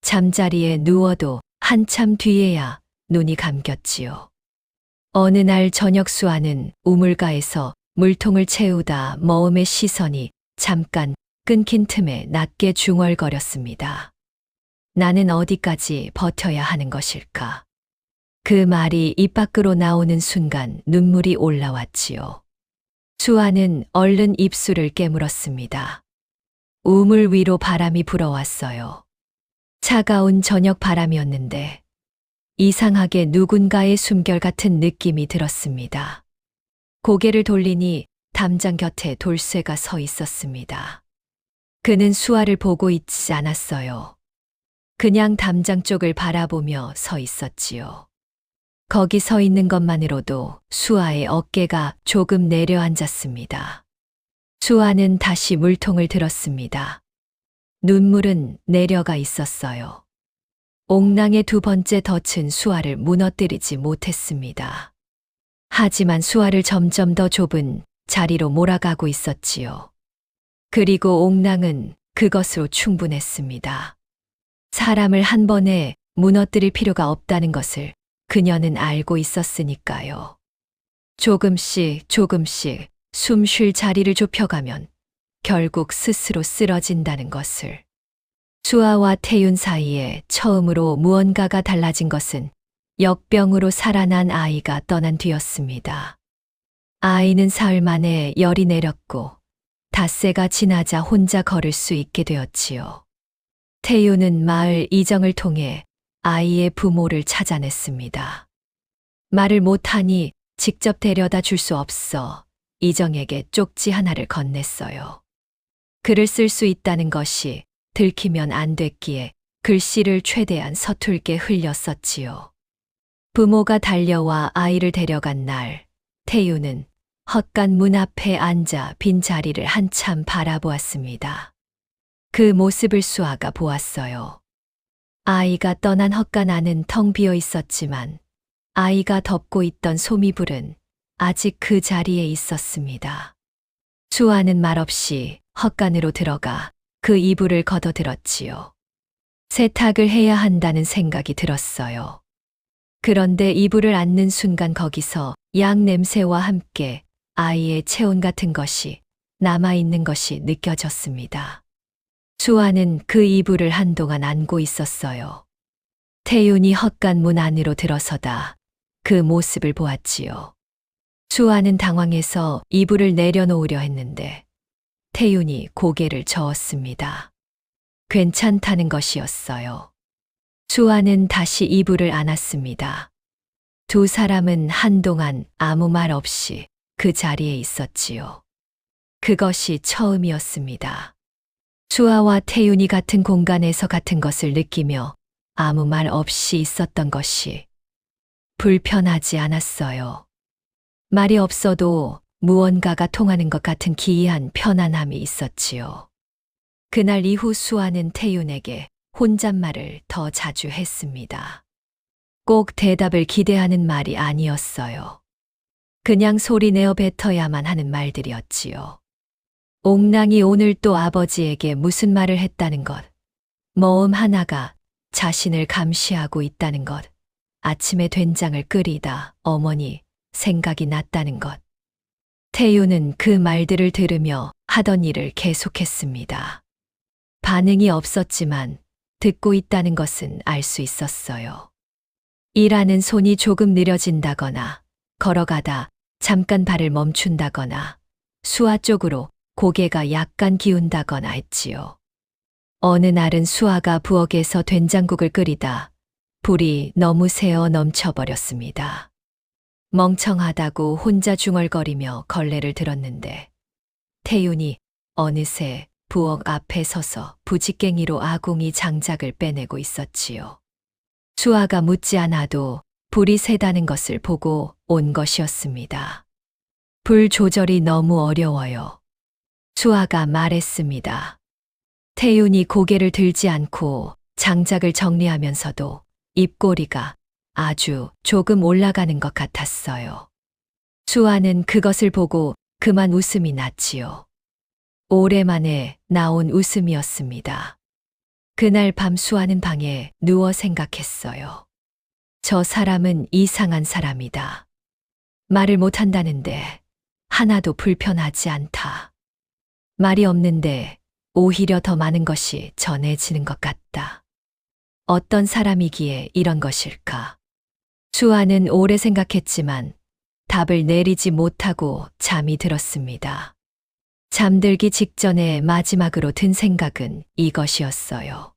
잠자리에 누워도 한참 뒤에야 눈이 감겼지요. 어느 날 저녁 수아는 우물가에서 물통을 채우다 머음의 시선이 잠깐 끊긴 틈에 낮게 중얼거렸습니다. 나는 어디까지 버텨야 하는 것일까? 그 말이 입 밖으로 나오는 순간 눈물이 올라왔지요. 수아는 얼른 입술을 깨물었습니다. 우물 위로 바람이 불어왔어요. 차가운 저녁 바람이었는데 이상하게 누군가의 숨결 같은 느낌이 들었습니다. 고개를 돌리니 담장 곁에 돌쇠가 서 있었습니다. 그는 수아를 보고 있지 않았어요. 그냥 담장 쪽을 바라보며 서 있었지요. 거기 서 있는 것만으로도 수아의 어깨가 조금 내려앉았습니다. 수아는 다시 물통을 들었습니다. 눈물은 내려가 있었어요. 옥랑의 두 번째 덫은 수아를 무너뜨리지 못했습니다. 하지만 수아를 점점 더 좁은 자리로 몰아가고 있었지요. 그리고 옥랑은 그것으로 충분했습니다. 사람을 한 번에 무너뜨릴 필요가 없다는 것을 그녀는 알고 있었으니까요. 조금씩 조금씩 숨 쉴 자리를 좁혀가면 결국 스스로 쓰러진다는 것을. 수아와 태윤 사이에 처음으로 무언가가 달라진 것은 역병으로 살아난 아이가 떠난 뒤였습니다. 아이는 사흘 만에 열이 내렸고 닷새가 지나자 혼자 걸을 수 있게 되었지요. 태윤은 마을 이정을 통해 아이의 부모를 찾아냈습니다. 말을 못하니 직접 데려다 줄 수 없어 이정에게 쪽지 하나를 건넸어요. 글을 쓸 수 있다는 것이 들키면 안 됐기에 글씨를 최대한 서툴게 흘렸었지요. 부모가 달려와 아이를 데려간 날, 태윤은 헛간 문 앞에 앉아 빈자리를 한참 바라보았습니다. 그 모습을 수아가 보았어요. 아이가 떠난 헛간 안은 텅 비어 있었지만 아이가 덮고 있던 소미불은 아직 그 자리에 있었습니다. 수아는 말없이 헛간으로 들어가 그 이불을 걷어들었지요. 세탁을 해야 한다는 생각이 들었어요. 그런데 이불을 앉는 순간 거기서 양 냄새와 함께 아이의 체온 같은 것이 남아있는 것이 느껴졌습니다. 수아는 그 이불을 한동안 안고 있었어요. 태윤이 헛간 문 안으로 들어서다 그 모습을 보았지요. 수아는 당황해서 이불을 내려놓으려 했는데 태윤이 고개를 저었습니다. 괜찮다는 것이었어요. 수아는 다시 이불을 안았습니다. 두 사람은 한동안 아무 말 없이 그 자리에 있었지요. 그것이 처음이었습니다. 수아와 태윤이 같은 공간에서 같은 것을 느끼며 아무 말 없이 있었던 것이 불편하지 않았어요. 말이 없어도 무언가가 통하는 것 같은 기이한 편안함이 있었지요. 그날 이후 수아는 태윤에게 혼잣말을 더 자주 했습니다. 꼭 대답을 기대하는 말이 아니었어요. 그냥 소리내어 뱉어야만 하는 말들이었지요. 옥랑이 오늘 또 아버지에게 무슨 말을 했다는 것, 머음 하나가 자신을 감시하고 있다는 것, 아침에 된장을 끓이다 어머니 생각이 났다는 것. 태윤은 그 말들을 들으며 하던 일을 계속했습니다. 반응이 없었지만 듣고 있다는 것은 알 수 있었어요. 일하는 손이 조금 느려진다거나 걸어가다 잠깐 발을 멈춘다거나 수아 쪽으로 고개가 약간 기운다거나 했지요. 어느 날은 수아가 부엌에서 된장국을 끓이다 불이 너무 새어 넘쳐버렸습니다. 멍청하다고 혼자 중얼거리며 걸레를 들었는데 태윤이 어느새 부엌 앞에 서서 부직갱이로 아궁이 장작을 빼내고 있었지요. 수아가 묻지 않아도 불이 새다는 것을 보고 온 것이었습니다. 불 조절이 너무 어려워요. 수아가 말했습니다. 태윤이 고개를 들지 않고 장작을 정리하면서도 입꼬리가 아주 조금 올라가는 것 같았어요. 수아는 그것을 보고 그만 웃음이 났지요. 오랜만에 나온 웃음이었습니다. 그날 밤 수아는 방에 누워 생각했어요. 저 사람은 이상한 사람이다. 말을 못한다는데 하나도 불편하지 않다. 말이 없는데 오히려 더 많은 것이 전해지는 것 같다. 어떤 사람이기에 이런 것일까? 수아는 오래 생각했지만 답을 내리지 못하고 잠이 들었습니다. 잠들기 직전에 마지막으로 든 생각은 이것이었어요.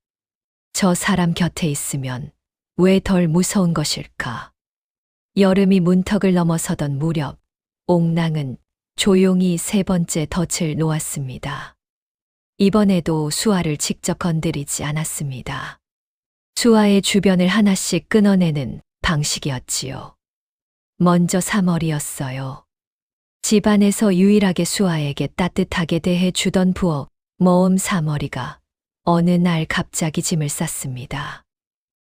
저 사람 곁에 있으면 왜 덜 무서운 것일까? 여름이 문턱을 넘어서던 무렵, 옥랑은 조용히 세 번째 덫을 놓았습니다. 이번에도 수아를 직접 건드리지 않았습니다. 수아의 주변을 하나씩 끊어내는 방식이었지요. 먼저 3월이었어요. 집안에서 유일하게 수아에게 따뜻하게 대해 주던 부엌 머음 3월이가 어느 날 갑자기 짐을 쌌습니다.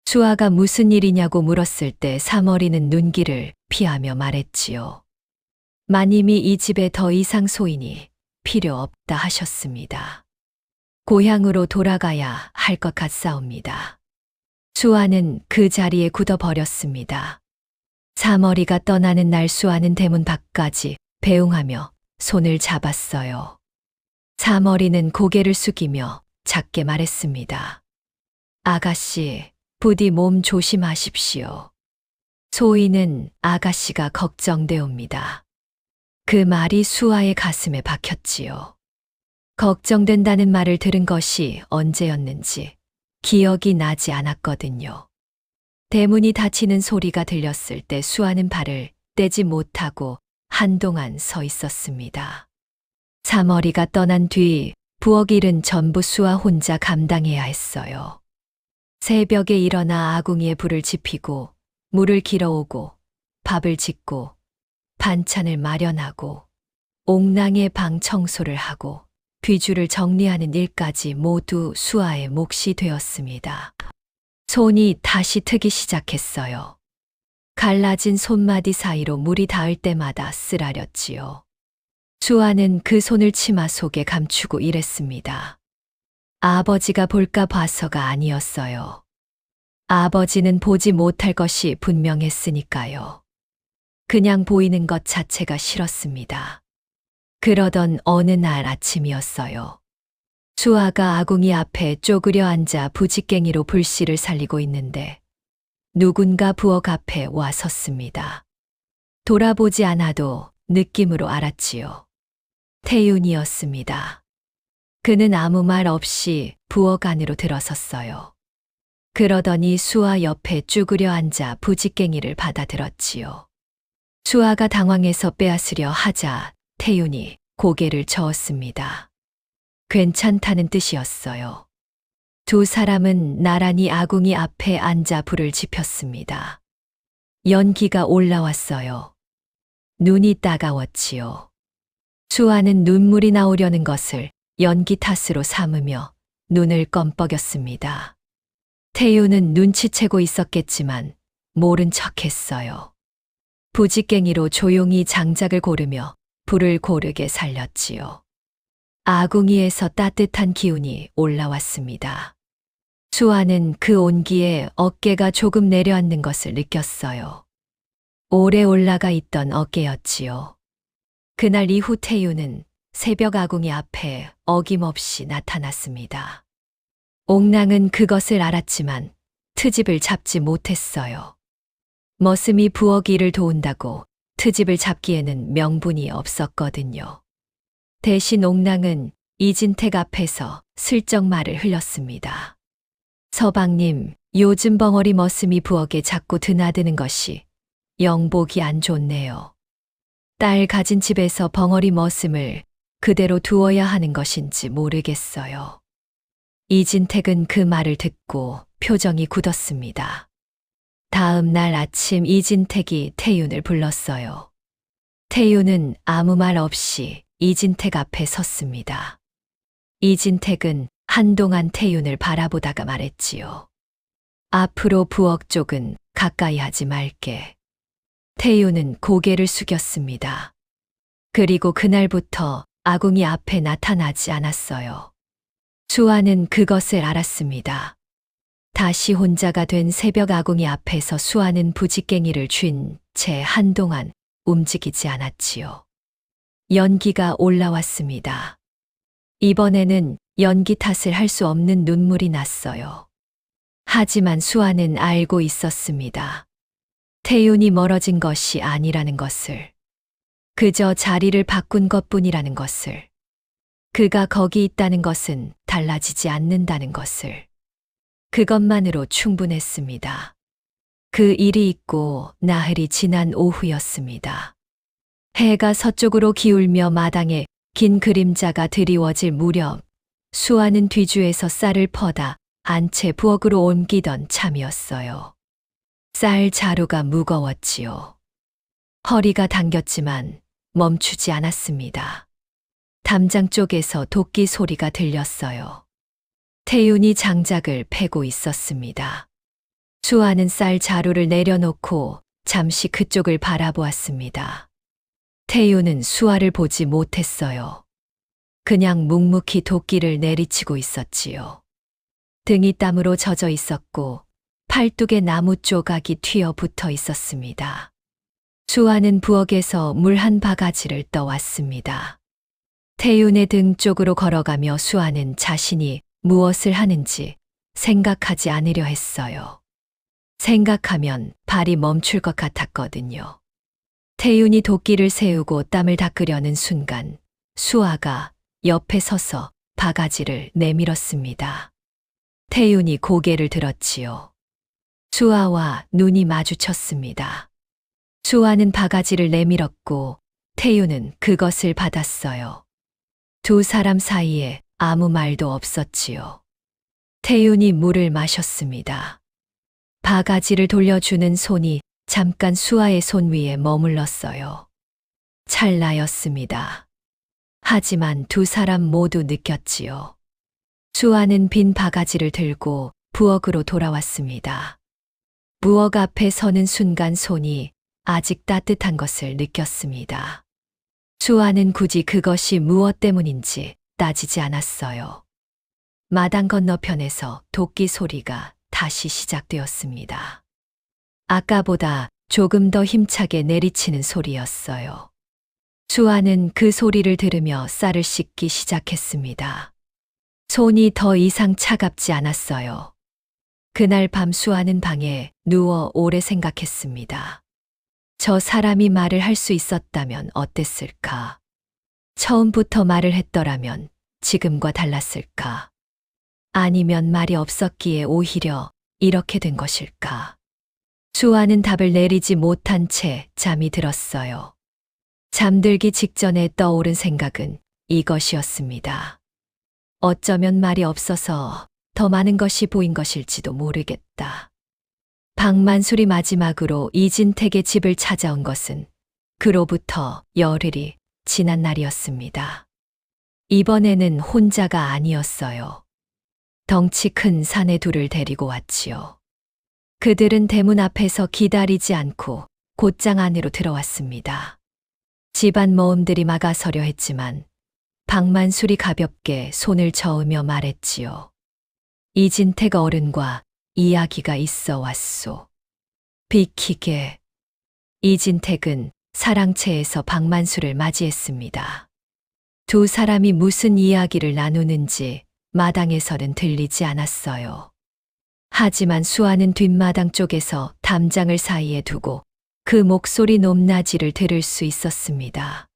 수아가 무슨 일이냐고 물었을 때 3월이는 눈길을 피하며 말했지요. 마님이 이 집에 더 이상 소인이 필요 없다 하셨습니다. 고향으로 돌아가야 할 것 같사옵니다. 수아는 그 자리에 굳어버렸습니다. 사머리가 떠나는 날 수아는 대문 밖까지 배웅하며 손을 잡았어요. 사머리는 고개를 숙이며 작게 말했습니다. 아가씨, 부디 몸 조심하십시오. 소희는 아가씨가 걱정되옵니다. 그 말이 수아의 가슴에 박혔지요. 걱정된다는 말을 들은 것이 언제였는지 기억이 나지 않았거든요. 대문이 닫히는 소리가 들렸을 때 수아는 발을 떼지 못하고 한동안 서 있었습니다. 사머리가 떠난 뒤 부엌 일은 전부 수아 혼자 감당해야 했어요. 새벽에 일어나 아궁이에 불을 지피고 물을 길어오고 밥을 짓고 반찬을 마련하고 옥랑의 방 청소를 하고 귀주를 정리하는 일까지 모두 수아의 몫이 되었습니다. 손이 다시 트기 시작했어요. 갈라진 손마디 사이로 물이 닿을 때마다 쓰라렸지요. 수아는 그 손을 치마 속에 감추고 일했습니다. 아버지가 볼까 봐서가 아니었어요. 아버지는 보지 못할 것이 분명했으니까요. 그냥 보이는 것 자체가 싫었습니다. 그러던 어느 날 아침이었어요. 수아가 아궁이 앞에 쪼그려 앉아 부직갱이로 불씨를 살리고 있는데 누군가 부엌 앞에 와 섰습니다. 돌아보지 않아도 느낌으로 알았지요. 태윤이었습니다. 그는 아무 말 없이 부엌 안으로 들어섰어요. 그러더니 수아 옆에 쭈그려 앉아 부직갱이를 받아들었지요. 수아가 당황해서 빼앗으려 하자 태윤이 고개를 저었습니다. 괜찮다는 뜻이었어요. 두 사람은 나란히 아궁이 앞에 앉아 불을 지폈습니다. 연기가 올라왔어요. 눈이 따가웠지요. 수아는 눈물이 나오려는 것을 연기 탓으로 삼으며 눈을 껌뻑였습니다. 태윤은 눈치채고 있었겠지만 모른 척했어요. 부직갱이로 조용히 장작을 고르며 불을 고르게 살렸지요. 아궁이에서 따뜻한 기운이 올라왔습니다. 수아는 그 온기에 어깨가 조금 내려앉는 것을 느꼈어요. 오래 올라가 있던 어깨였지요. 그날 이후 태윤은 새벽 아궁이 앞에 어김없이 나타났습니다. 옥랑은 그것을 알았지만 트집을 잡지 못했어요. 머슴이 부엌 일을 도운다고 트집을 잡기에는 명분이 없었거든요. 대신 옥랑은 이진택 앞에서 슬쩍 말을 흘렸습니다. 서방님, 요즘 벙어리 머슴이 부엌에 자꾸 드나드는 것이 영 보기 안 좋네요. 딸 가진 집에서 벙어리 머슴을 그대로 두어야 하는 것인지 모르겠어요. 이진택은 그 말을 듣고 표정이 굳었습니다. 다음 날 아침 이진택이 태윤을 불렀어요. 태윤은 아무 말 없이 이진택 앞에 섰습니다. 이진택은 한동안 태윤을 바라보다가 말했지요. 앞으로 부엌 쪽은 가까이 하지 말게. 태윤은 고개를 숙였습니다. 그리고 그날부터 아궁이 앞에 나타나지 않았어요. 수아는 그것을 알았습니다. 다시 혼자가 된 새벽 아궁이 앞에서 수아는 부직갱이를 쥔 채 한동안 움직이지 않았지요. 연기가 올라왔습니다. 이번에는 연기 탓을 할 수 없는 눈물이 났어요. 하지만 수아는 알고 있었습니다. 태윤이 멀어진 것이 아니라는 것을. 그저 자리를 바꾼 것뿐이라는 것을. 그가 거기 있다는 것은 달라지지 않는다는 것을. 그것만으로 충분했습니다. 그 일이 있고 나흘이 지난 오후였습니다. 해가 서쪽으로 기울며 마당에 긴 그림자가 드리워질 무렵 수아는 뒤주에서 쌀을 퍼다 안채 부엌으로 옮기던 참이었어요. 쌀 자루가 무거웠지요. 허리가 당겼지만 멈추지 않았습니다. 담장 쪽에서 도끼 소리가 들렸어요. 태윤이 장작을 패고 있었습니다. 수아는 쌀 자루를 내려놓고 잠시 그쪽을 바라보았습니다. 태윤은 수아를 보지 못했어요. 그냥 묵묵히 도끼를 내리치고 있었지요. 등이 땀으로 젖어 있었고 팔뚝에 나무 조각이 튀어 붙어 있었습니다. 수아는 부엌에서 물 한 바가지를 떠왔습니다. 태윤의 등 쪽으로 걸어가며 수아는 자신이 무엇을 하는지 생각하지 않으려 했어요. 생각하면 발이 멈출 것 같았거든요. 태윤이 도끼를 세우고 땀을 닦으려는 순간 수아가 옆에 서서 바가지를 내밀었습니다. 태윤이 고개를 들었지요. 수아와 눈이 마주쳤습니다. 수아는 바가지를 내밀었고 태윤은 그것을 받았어요. 두 사람 사이에 아무 말도 없었지요. 태윤이 물을 마셨습니다. 바가지를 돌려주는 손이 잠깐 수아의 손 위에 머물렀어요. 찰나였습니다. 하지만 두 사람 모두 느꼈지요. 수아는 빈 바가지를 들고 부엌으로 돌아왔습니다. 부엌 앞에 서는 순간 손이 아직 따뜻한 것을 느꼈습니다. 수아는 굳이 그것이 무엇 때문인지 따지지 않았어요. 마당 건너편에서 도끼 소리가 다시 시작되었습니다. 아까보다 조금 더 힘차게 내리치는 소리였어요. 수아는 그 소리를 들으며 쌀을 씻기 시작했습니다. 손이 더 이상 차갑지 않았어요. 그날 밤 수아는 방에 누워 오래 생각했습니다. 저 사람이 말을 할 수 있었다면 어땠을까? 처음부터 말을 했더라면 지금과 달랐을까? 아니면 말이 없었기에 오히려 이렇게 된 것일까? 수아는 답을 내리지 못한 채 잠이 들었어요. 잠들기 직전에 떠오른 생각은 이것이었습니다. 어쩌면 말이 없어서 더 많은 것이 보인 것일지도 모르겠다. 박만술이 마지막으로 이진택의 집을 찾아온 것은 그로부터 열흘이 지난 날이었습니다. 이번에는 혼자가 아니었어요. 덩치 큰 사내 둘을 데리고 왔지요. 그들은 대문 앞에서 기다리지 않고 곧장 안으로 들어왔습니다. 집안 모험들이 막아서려 했지만 박만술이 가볍게 손을 저으며 말했지요. 이진택 어른과 이야기가 있어 왔소. 비키게. 이진택은 사랑채에서 박만술을 맞이했습니다. 두 사람이 무슨 이야기를 나누는지 마당에서는 들리지 않았어요. 하지만 수아는 뒷마당 쪽에서 담장을 사이에 두고 그 목소리 높낮이를 들을 수 있었습니다.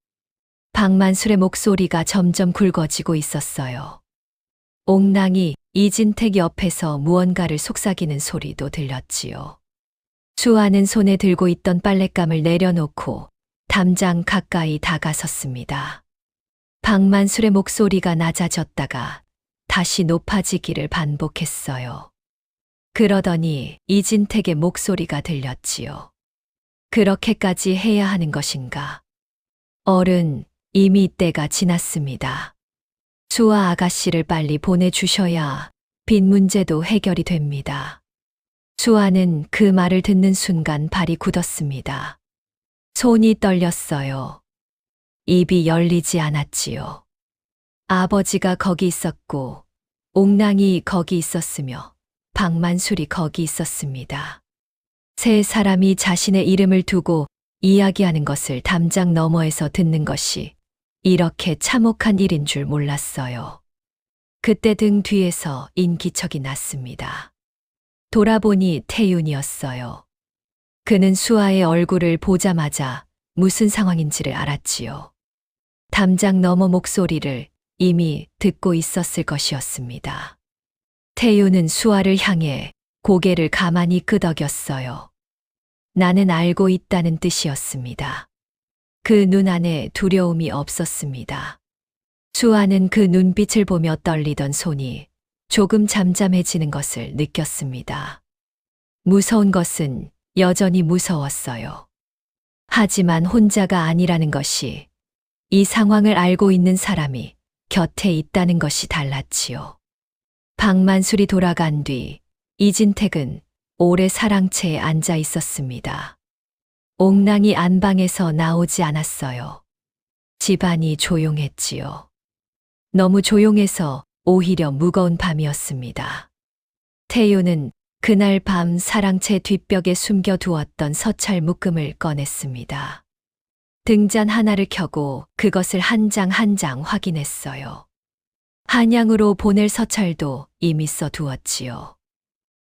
박만술의 목소리가 점점 굵어지고 있었어요. 옥랑이 이진택 옆에서 무언가를 속삭이는 소리도 들렸지요. 수아는 손에 들고 있던 빨랫감을 내려놓고 담장 가까이 다가섰습니다. 박만술의 목소리가 낮아졌다가 다시 높아지기를 반복했어요. 그러더니 이진택의 목소리가 들렸지요. 그렇게까지 해야 하는 것인가? 어른, 이미 때가 지났습니다. 수아 아가씨를 빨리 보내주셔야 빚 문제도 해결이 됩니다. 수아는 그 말을 듣는 순간 발이 굳었습니다. 손이 떨렸어요. 입이 열리지 않았지요. 아버지가 거기 있었고 옥랑이 거기 있었으며 박만술이 거기 있었습니다. 세 사람이 자신의 이름을 두고 이야기하는 것을 담장 너머에서 듣는 것이 이렇게 참혹한 일인 줄 몰랐어요. 그때 등 뒤에서 인기척이 났습니다. 돌아보니 태윤이었어요. 그는 수아의 얼굴을 보자마자 무슨 상황인지를 알았지요. 담장 너머 목소리를 이미 듣고 있었을 것이었습니다. 태윤은 수아를 향해 고개를 가만히 끄덕였어요. 나는 알고 있다는 뜻이었습니다. 그 눈 안에 두려움이 없었습니다. 수아는 그 눈빛을 보며 떨리던 손이 조금 잠잠해지는 것을 느꼈습니다. 무서운 것은 여전히 무서웠어요. 하지만 혼자가 아니라는 것이, 이 상황을 알고 있는 사람이 곁에 있다는 것이 달랐지요. 박만술이 돌아간 뒤 이진택은 오래 사랑채에 앉아 있었습니다. 옥랑이 안방에서 나오지 않았어요. 집안이 조용했지요. 너무 조용해서 오히려 무거운 밤이었습니다. 태효는 그날 밤 사랑채 뒷벽에 숨겨두었던 서찰 묶음을 꺼냈습니다. 등잔 하나를 켜고 그것을 한 장 한 장 확인했어요. 한양으로 보낼 서찰도 이미 써두었지요.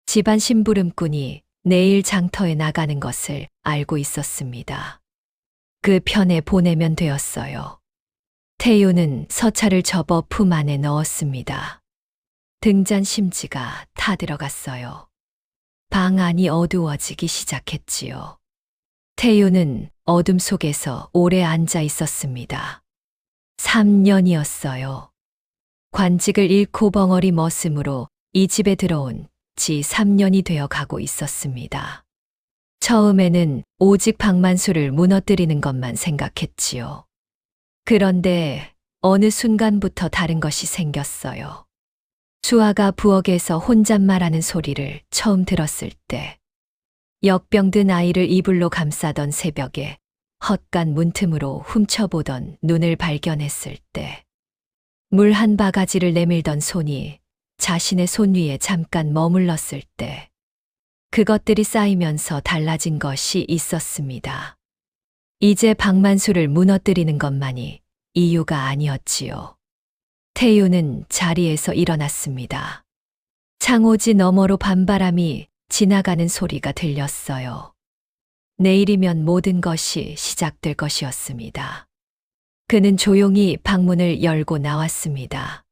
집안 심부름꾼이 내일 장터에 나가는 것을 알고 있었습니다. 그 편에 보내면 되었어요. 태효는 서찰을 접어 품 안에 넣었습니다. 등잔 심지가 타들어갔어요. 방 안이 어두워지기 시작했지요. 태효는 어둠 속에서 오래 앉아 있었습니다. 3년이었어요. 관직을 잃고 벙어리 머슴으로 이 집에 들어온 지 3년이 되어 가고 있었습니다. 처음에는 오직 박만수를 무너뜨리는 것만 생각했지요. 그런데 어느 순간부터 다른 것이 생겼어요. 수아가 부엌에서 혼잣말하는 소리를 처음 들었을 때, 역병든 아이를 이불로 감싸던 새벽에 헛간 문틈으로 훔쳐보던 눈을 발견했을 때, 물 한 바가지를 내밀던 손이 자신의 손 위에 잠깐 머물렀을 때, 그것들이 쌓이면서 달라진 것이 있었습니다. 이제 박만수를 무너뜨리는 것만이 이유가 아니었지요. 태효는 자리에서 일어났습니다. 창호지 너머로 밤바람이 지나가는 소리가 들렸어요. 내일이면 모든 것이 시작될 것이었습니다. 그는 조용히 방문을 열고 나왔습니다.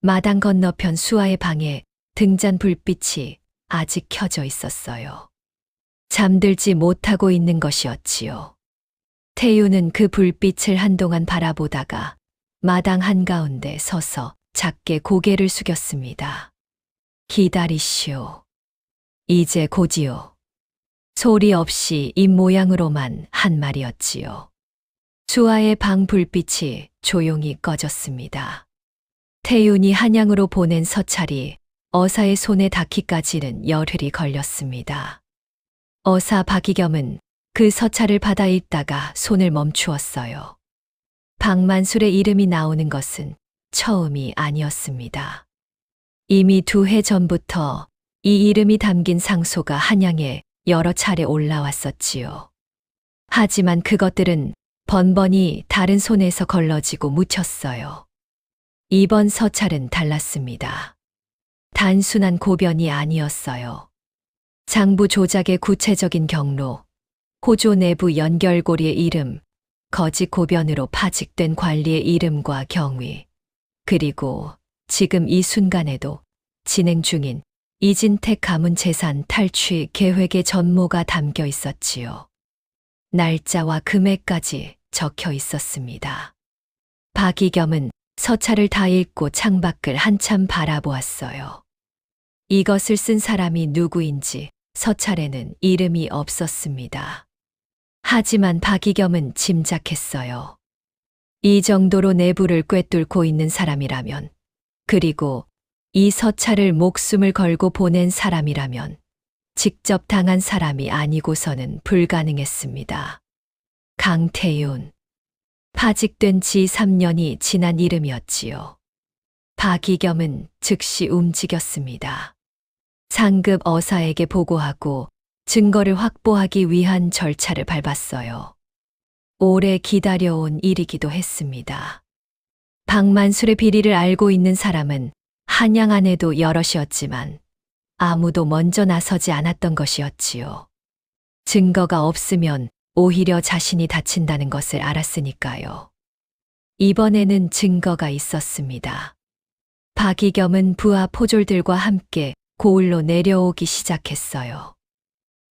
마당 건너편 수아의 방에 등잔 불빛이 아직 켜져 있었어요. 잠들지 못하고 있는 것이었지요. 태효는 그 불빛을 한동안 바라보다가 마당 한가운데 서서 작게 고개를 숙였습니다. 기다리시오. 이제 곧이요. 소리 없이 입 모양으로만 한 말이었지요. 수아의 방 불빛이 조용히 꺼졌습니다. 태윤이 한양으로 보낸 서찰이 어사의 손에 닿기까지는 열흘이 걸렸습니다. 어사 박이겸은 그 서찰을 받아 읽다가 손을 멈추었어요. 박만술의 이름이 나오는 것은 처음이 아니었습니다. 이미 2해 전부터 이 이름이 담긴 상소가 한양에 여러 차례 올라왔었지요. 하지만 그것들은 번번이 다른 손에서 걸러지고 묻혔어요. 이번 서찰은 달랐습니다. 단순한 고변이 아니었어요. 장부 조작의 구체적인 경로, 호조 내부 연결고리의 이름, 거짓 고변으로 파직된 관리의 이름과 경위, 그리고 지금 이 순간에도 진행 중인 이진택 가문 재산 탈취 계획의 전모가 담겨 있었지요. 날짜와 금액까지 적혀 있었습니다. 박이겸은 서찰을 다 읽고 창밖을 한참 바라보았어요. 이것을 쓴 사람이 누구인지 서찰에는 이름이 없었습니다. 하지만 박이겸은 짐작했어요. 이 정도로 내부를 꿰뚫고 있는 사람이라면, 그리고 이 서찰을 목숨을 걸고 보낸 사람이라면 직접 당한 사람이 아니고서는 불가능했습니다. 강태윤. 파직된 지 3년이 지난 이름이었지요. 박이겸은 즉시 움직였습니다. 상급 어사에게 보고하고 증거를 확보하기 위한 절차를 밟았어요. 오래 기다려온 일이기도 했습니다. 박만술의 비리를 알고 있는 사람은 한양 안에도 여럿이었지만 아무도 먼저 나서지 않았던 것이었지요. 증거가 없으면 오히려 자신이 다친다는 것을 알았으니까요. 이번에는 증거가 있었습니다. 박이겸은 부하 포졸들과 함께 고을로 내려오기 시작했어요.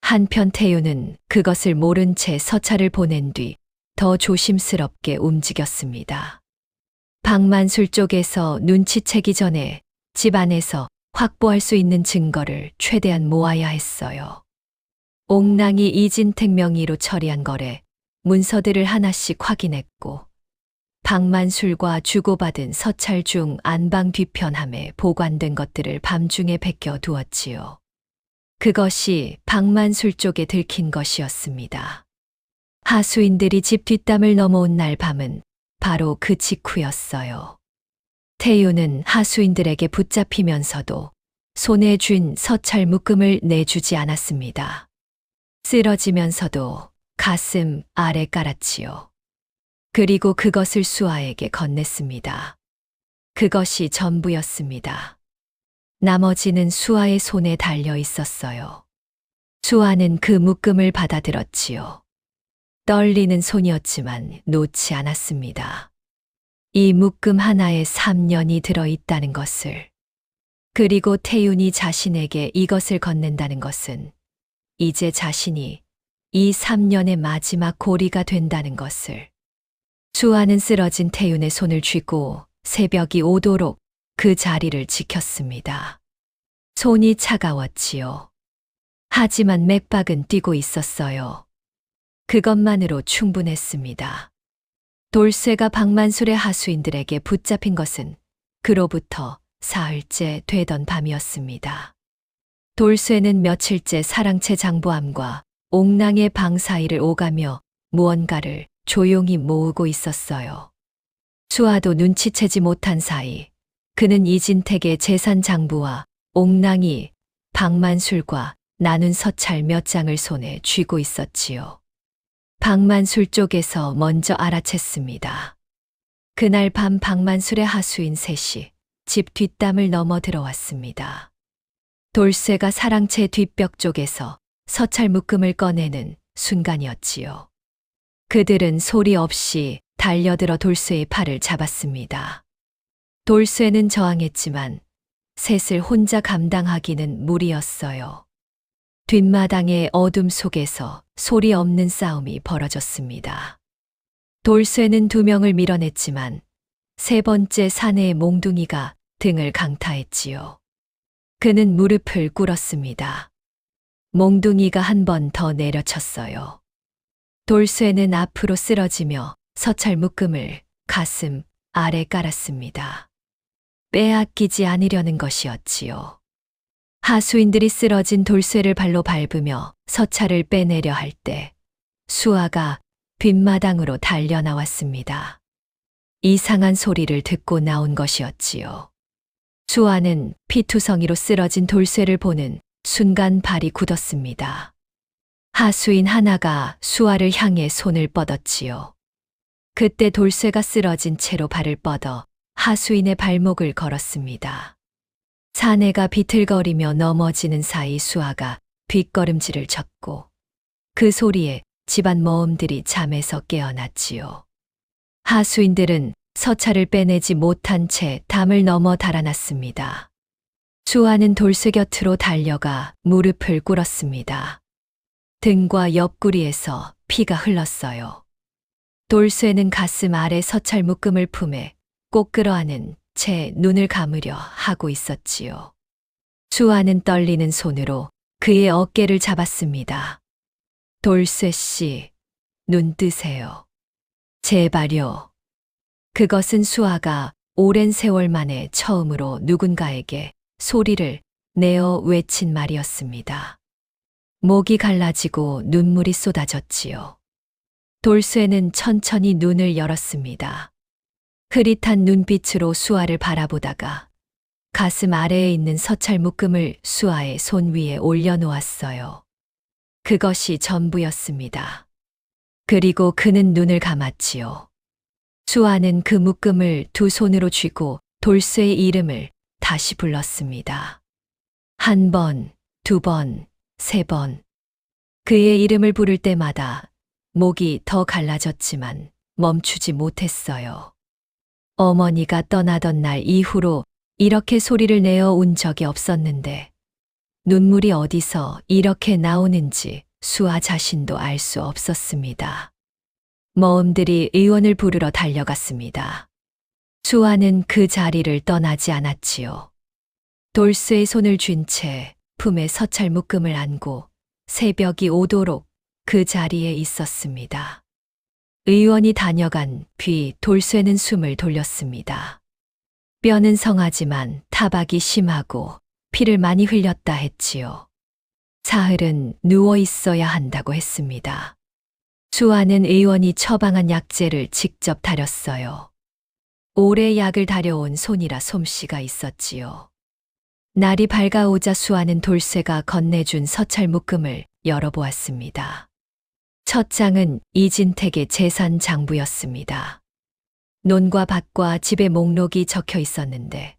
한편 태윤은 그것을 모른 채 서찰을 보낸 뒤 더 조심스럽게 움직였습니다. 박만술 쪽에서 눈치채기 전에 집 안에서 확보할 수 있는 증거를 최대한 모아야 했어요. 옥랑이 이진택 명의로 처리한 거래, 문서들을 하나씩 확인했고, 박만술과 주고받은 서찰 중 안방 뒤편함에 보관된 것들을 밤중에 베껴 두었지요. 그것이 박만술 쪽에 들킨 것이었습니다. 하수인들이 집 뒷담을 넘어온 날 밤은 바로 그 직후였어요. 태유는 하수인들에게 붙잡히면서도 손에 쥔 서찰 묶음을 내주지 않았습니다. 쓰러지면서도 가슴 아래 깔았지요. 그리고 그것을 수아에게 건넸습니다. 그것이 전부였습니다. 나머지는 수아의 손에 달려 있었어요. 수아는 그 묶음을 받아들었지요. 떨리는 손이었지만 놓지 않았습니다. 이 묶음 하나에 3년이 들어 있다는 것을, 그리고 태윤이 자신에게 이것을 건넨다는 것은 이제 자신이 이 3년의 마지막 고리가 된다는 것을. 수아는 쓰러진 태윤의 손을 쥐고 새벽이 오도록 그 자리를 지켰습니다. 손이 차가웠지요. 하지만 맥박은 뛰고 있었어요. 그것만으로 충분했습니다. 돌쇠가 박만술의 하수인들에게 붙잡힌 것은 그로부터 사흘째 되던 밤이었습니다. 돌쇠는 며칠째 사랑채 장부함과 옥랑의 방 사이를 오가며 무언가를 조용히 모으고 있었어요. 수아도 눈치채지 못한 사이 그는 이진택의 재산 장부와 옥랑이 박만술과 나눈 서찰 몇 장을 손에 쥐고 있었지요. 박만술 쪽에서 먼저 알아챘습니다. 그날 밤 박만술의 하수인 셋이 집 뒷담을 넘어 들어왔습니다. 돌쇠가 사랑채 뒷벽 쪽에서 서찰 묶음을 꺼내는 순간이었지요. 그들은 소리 없이 달려들어 돌쇠의 팔을 잡았습니다. 돌쇠는 저항했지만 셋을 혼자 감당하기는 무리였어요. 뒷마당의 어둠 속에서 소리 없는 싸움이 벌어졌습니다. 돌쇠는 2명을 밀어냈지만 세 번째 사내의 몽둥이가 등을 강타했지요. 그는 무릎을 꿇었습니다. 몽둥이가 한 번 더 내려쳤어요. 돌쇠는 앞으로 쓰러지며 서찰 묶음을 가슴 아래 깔았습니다. 빼앗기지 않으려는 것이었지요. 하수인들이 쓰러진 돌쇠를 발로 밟으며 서찰을 빼내려 할 때 수아가 뒷마당으로 달려나왔습니다. 이상한 소리를 듣고 나온 것이었지요. 수아는 피투성이로 쓰러진 돌쇠를 보는 순간 발이 굳었습니다. 하수인 하나가 수아를 향해 손을 뻗었지요. 그때 돌쇠가 쓰러진 채로 발을 뻗어 하수인의 발목을 걸었습니다. 사내가 비틀거리며 넘어지는 사이 수아가 뒷걸음질을 쳤고 그 소리에 집안 모험들이 잠에서 깨어났지요. 하수인들은 서찰을 빼내지 못한 채 담을 넘어 달아났습니다. 수아는 돌쇠 곁으로 달려가 무릎을 꿇었습니다. 등과 옆구리에서 피가 흘렀어요. 돌쇠는 가슴 아래 서찰 묶음을 품에 꼭 끌어안은 채 눈을 감으려 하고 있었지요. 수아는 떨리는 손으로 그의 어깨를 잡았습니다. 돌쇠 씨, 눈 뜨세요. 제발요. 그것은 수아가 오랜 세월 만에 처음으로 누군가에게 소리를 내어 외친 말이었습니다. 목이 갈라지고 눈물이 쏟아졌지요. 돌쇠는 천천히 눈을 열었습니다. 흐릿한 눈빛으로 수아를 바라보다가 가슴 아래에 있는 서찰 묶음을 수아의 손 위에 올려놓았어요. 그것이 전부였습니다. 그리고 그는 눈을 감았지요. 수아는 그 묶음을 2 손으로 쥐고 돌쇠의 이름을 다시 불렀습니다. 1 번, 2 번, 3 번. 그의 이름을 부를 때마다 목이 더 갈라졌지만 멈추지 못했어요. 어머니가 떠나던 날 이후로 이렇게 소리를 내어 운 적이 없었는데 눈물이 어디서 이렇게 나오는지 수아 자신도 알 수 없었습니다. 모험들이 의원을 부르러 달려갔습니다. 수아는 그 자리를 떠나지 않았지요. 돌쇠의 손을 쥔 채 품에 서찰 묶음을 안고 새벽이 오도록 그 자리에 있었습니다. 의원이 다녀간 뒤 돌쇠는 숨을 돌렸습니다. 뼈는 성하지만 타박이 심하고 피를 많이 흘렸다 했지요. 사흘은 누워 있어야 한다고 했습니다. 수아는 의원이 처방한 약재를 직접 다렸어요. 오래 약을 다려온 손이라 솜씨가 있었지요. 날이 밝아오자 수아는 돌쇠가 건네준 서찰 묶음을 열어보았습니다. 첫 장은 이진택의 재산 장부였습니다. 논과 밭과 집의 목록이 적혀 있었는데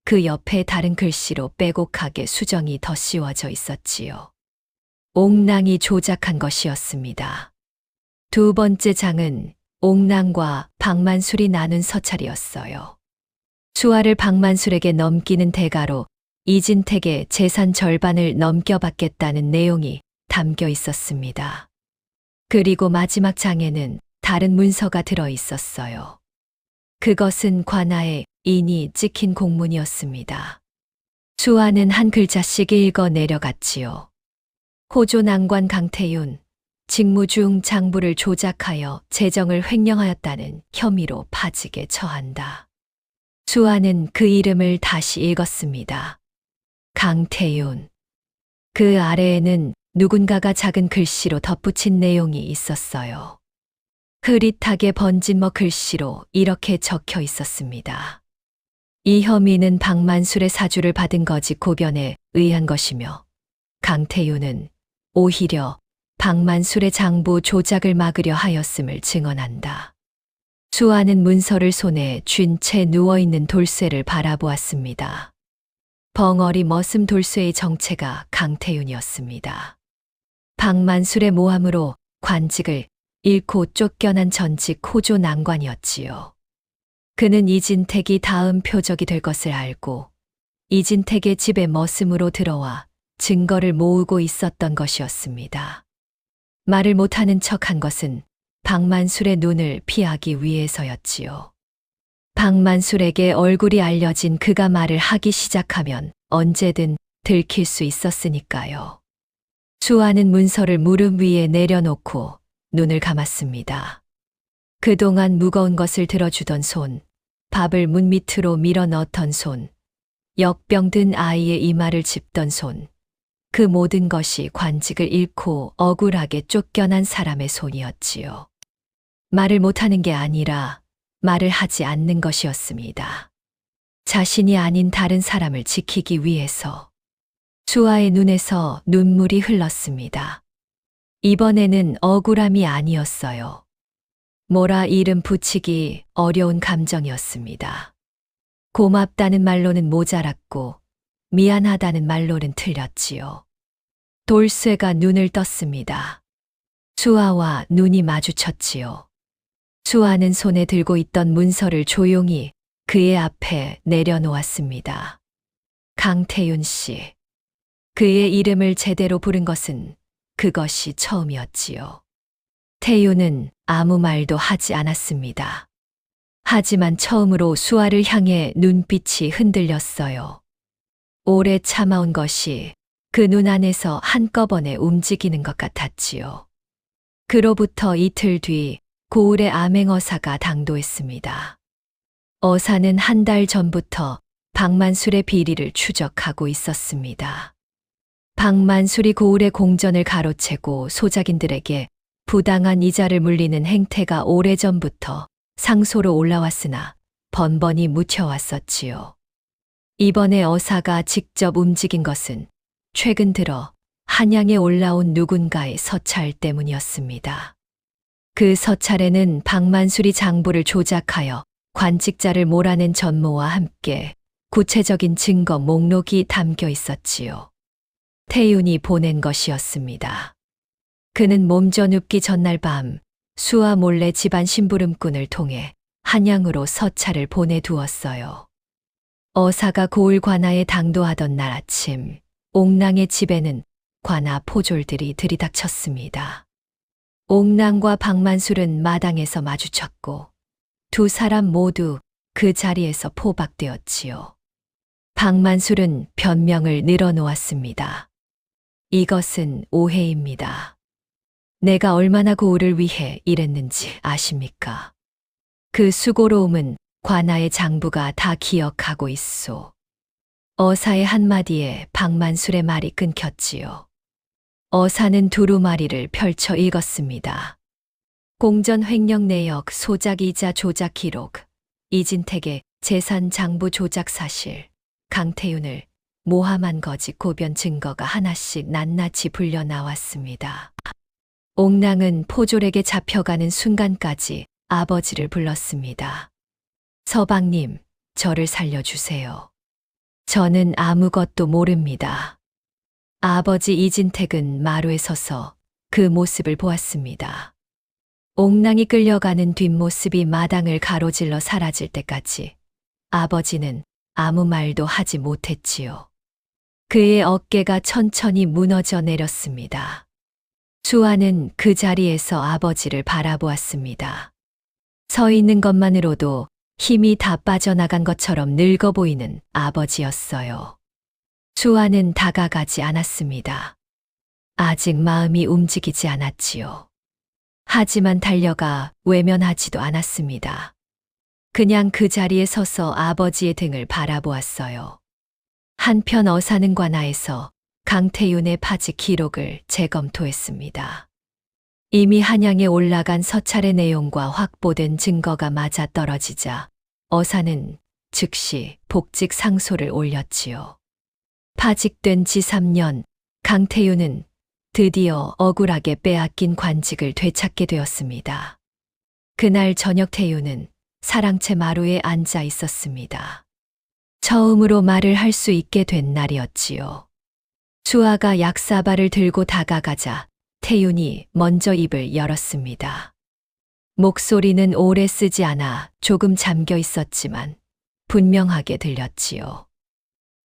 그 옆에 다른 글씨로 빼곡하게 수정이 더 씌워져 있었지요. 옥랑이 조작한 것이었습니다. 두 번째 장은 옥랑과 박만술이 나눈 서찰이었어요. 수아를 박만술에게 넘기는 대가로 이진택의 재산 절반을 넘겨받겠다는 내용이 담겨 있었습니다. 그리고 마지막 장에는 다른 문서가 들어 있었어요. 그것은 관아에 인이 찍힌 공문이었습니다. 수아는 한 글자씩 읽어 내려갔지요. 호조 난관 강태윤, 직무 중 장부를 조작하여 재정을 횡령하였다는 혐의로 파직에 처한다. 수아는 그 이름을 다시 읽었습니다. 강태윤. 그 아래에는 누군가가 작은 글씨로 덧붙인 내용이 있었어요. 흐릿하게 번진 글씨로 이렇게 적혀 있었습니다. 이 혐의는 박만술의 사주를 받은 거짓 고변에 의한 것이며 강태윤은 오히려 박만술의 장부 조작을 막으려 하였음을 증언한다. 수아는 문서를 손에 쥔 채 누워있는 돌쇠를 바라보았습니다. 벙어리 머슴 돌쇠의 정체가 강태윤이었습니다. 박만술의 모함으로 관직을 잃고 쫓겨난 전직 호조 난관이었지요. 그는 이진택이 다음 표적이 될 것을 알고 이진택의 집에 머슴으로 들어와 증거를 모으고 있었던 것이었습니다. 말을 못하는 척한 것은 박만술의 눈을 피하기 위해서였지요. 박만술에게 얼굴이 알려진 그가 말을 하기 시작하면 언제든 들킬 수 있었으니까요. 수아는 문서를 무릎 위에 내려놓고 눈을 감았습니다. 그동안 무거운 것을 들어주던 손, 밥을 문 밑으로 밀어 넣던 손, 역병 든 아이의 이마를 짚던 손, 그 모든 것이 관직을 잃고 억울하게 쫓겨난 사람의 손이었지요. 말을 못하는 게 아니라 말을 하지 않는 것이었습니다. 자신이 아닌 다른 사람을 지키기 위해서. 수아의 눈에서 눈물이 흘렀습니다. 이번에는 억울함이 아니었어요. 뭐라 이름 붙이기 어려운 감정이었습니다. 고맙다는 말로는 모자랐고 미안하다는 말로는 틀렸지요. 돌쇠가 눈을 떴습니다. 수아와 눈이 마주쳤지요. 수아는 손에 들고 있던 문서를 조용히 그의 앞에 내려놓았습니다. 강태윤 씨. 그의 이름을 제대로 부른 것은 그것이 처음이었지요. 태윤은 아무 말도 하지 않았습니다. 하지만 처음으로 수아를 향해 눈빛이 흔들렸어요. 오래 참아온 것이 그 눈 안에서 한꺼번에 움직이는 것 같았지요. 그로부터 이틀 뒤 고을의 암행어사가 당도했습니다. 어사는 한 달 전부터 박만술의 비리를 추적하고 있었습니다. 박만술이 고을의 공전을 가로채고 소작인들에게 부당한 이자를 물리는 행태가 오래전부터 상소로 올라왔으나 번번이 묻혀왔었지요. 이번에 어사가 직접 움직인 것은 최근 들어 한양에 올라온 누군가의 서찰 때문이었습니다. 그 서찰에는 박만술이 장부를 조작하여 관직자를 몰아낸 전모와 함께 구체적인 증거 목록이 담겨 있었지요. 태윤이 보낸 것이었습니다. 그는 몸져 눕기 전날 밤 수아 몰래 집안 심부름꾼을 통해 한양으로 서찰을 보내두었어요. 어사가 고을 관아에 당도하던 날 아침, 옥랑의 집에는 관아 포졸들이 들이닥쳤습니다. 옥랑과 박만술은 마당에서 마주쳤고 두 사람 모두 그 자리에서 포박되었지요. 박만술은 변명을 늘어놓았습니다. 이것은 오해입니다. 내가 얼마나 고을을 위해 일했는지 아십니까? 그 수고로움은 관아의 장부가 다 기억하고 있소. 어사의 한마디에 박만술의 말이 끊겼지요. 어사는 두루마리를 펼쳐 읽었습니다. 공전 횡령 내역 소작이자 조작 기록, 이진택의 재산 장부 조작 사실, 강태윤을 모함한 거짓 고변 증거가 하나씩 낱낱이 불려 나왔습니다. 옥랑은 포졸에게 잡혀가는 순간까지 아버지를 불렀습니다. 서방님, 저를 살려주세요. 저는 아무것도 모릅니다. 아버지 이진택은 마루에 서서 그 모습을 보았습니다. 옥랑이 끌려가는 뒷모습이 마당을 가로질러 사라질 때까지 아버지는 아무 말도 하지 못했지요. 그의 어깨가 천천히 무너져 내렸습니다. 수아는 그 자리에서 아버지를 바라보았습니다. 서 있는 것만으로도 힘이 다 빠져나간 것처럼 늙어 보이는 아버지였어요. 수아는 다가가지 않았습니다. 아직 마음이 움직이지 않았지요. 하지만 달려가 외면하지도 않았습니다. 그냥 그 자리에 서서 아버지의 등을 바라보았어요. 한편 어사는 관하에서 강태윤의 파직 기록을 재검토했습니다. 이미 한양에 올라간 서찰의 내용과 확보된 증거가 맞아떨어지자 어사는 즉시 복직 상소를 올렸지요. 파직된 지 3년, 강태윤은 드디어 억울하게 빼앗긴 관직을 되찾게 되었습니다. 그날 저녁 태윤은 사랑채 마루에 앉아 있었습니다. 처음으로 말을 할 수 있게 된 날이었지요. 수아가 약사발을 들고 다가가자 태윤이 먼저 입을 열었습니다. 목소리는 오래 쓰지 않아 조금 잠겨 있었지만 분명하게 들렸지요.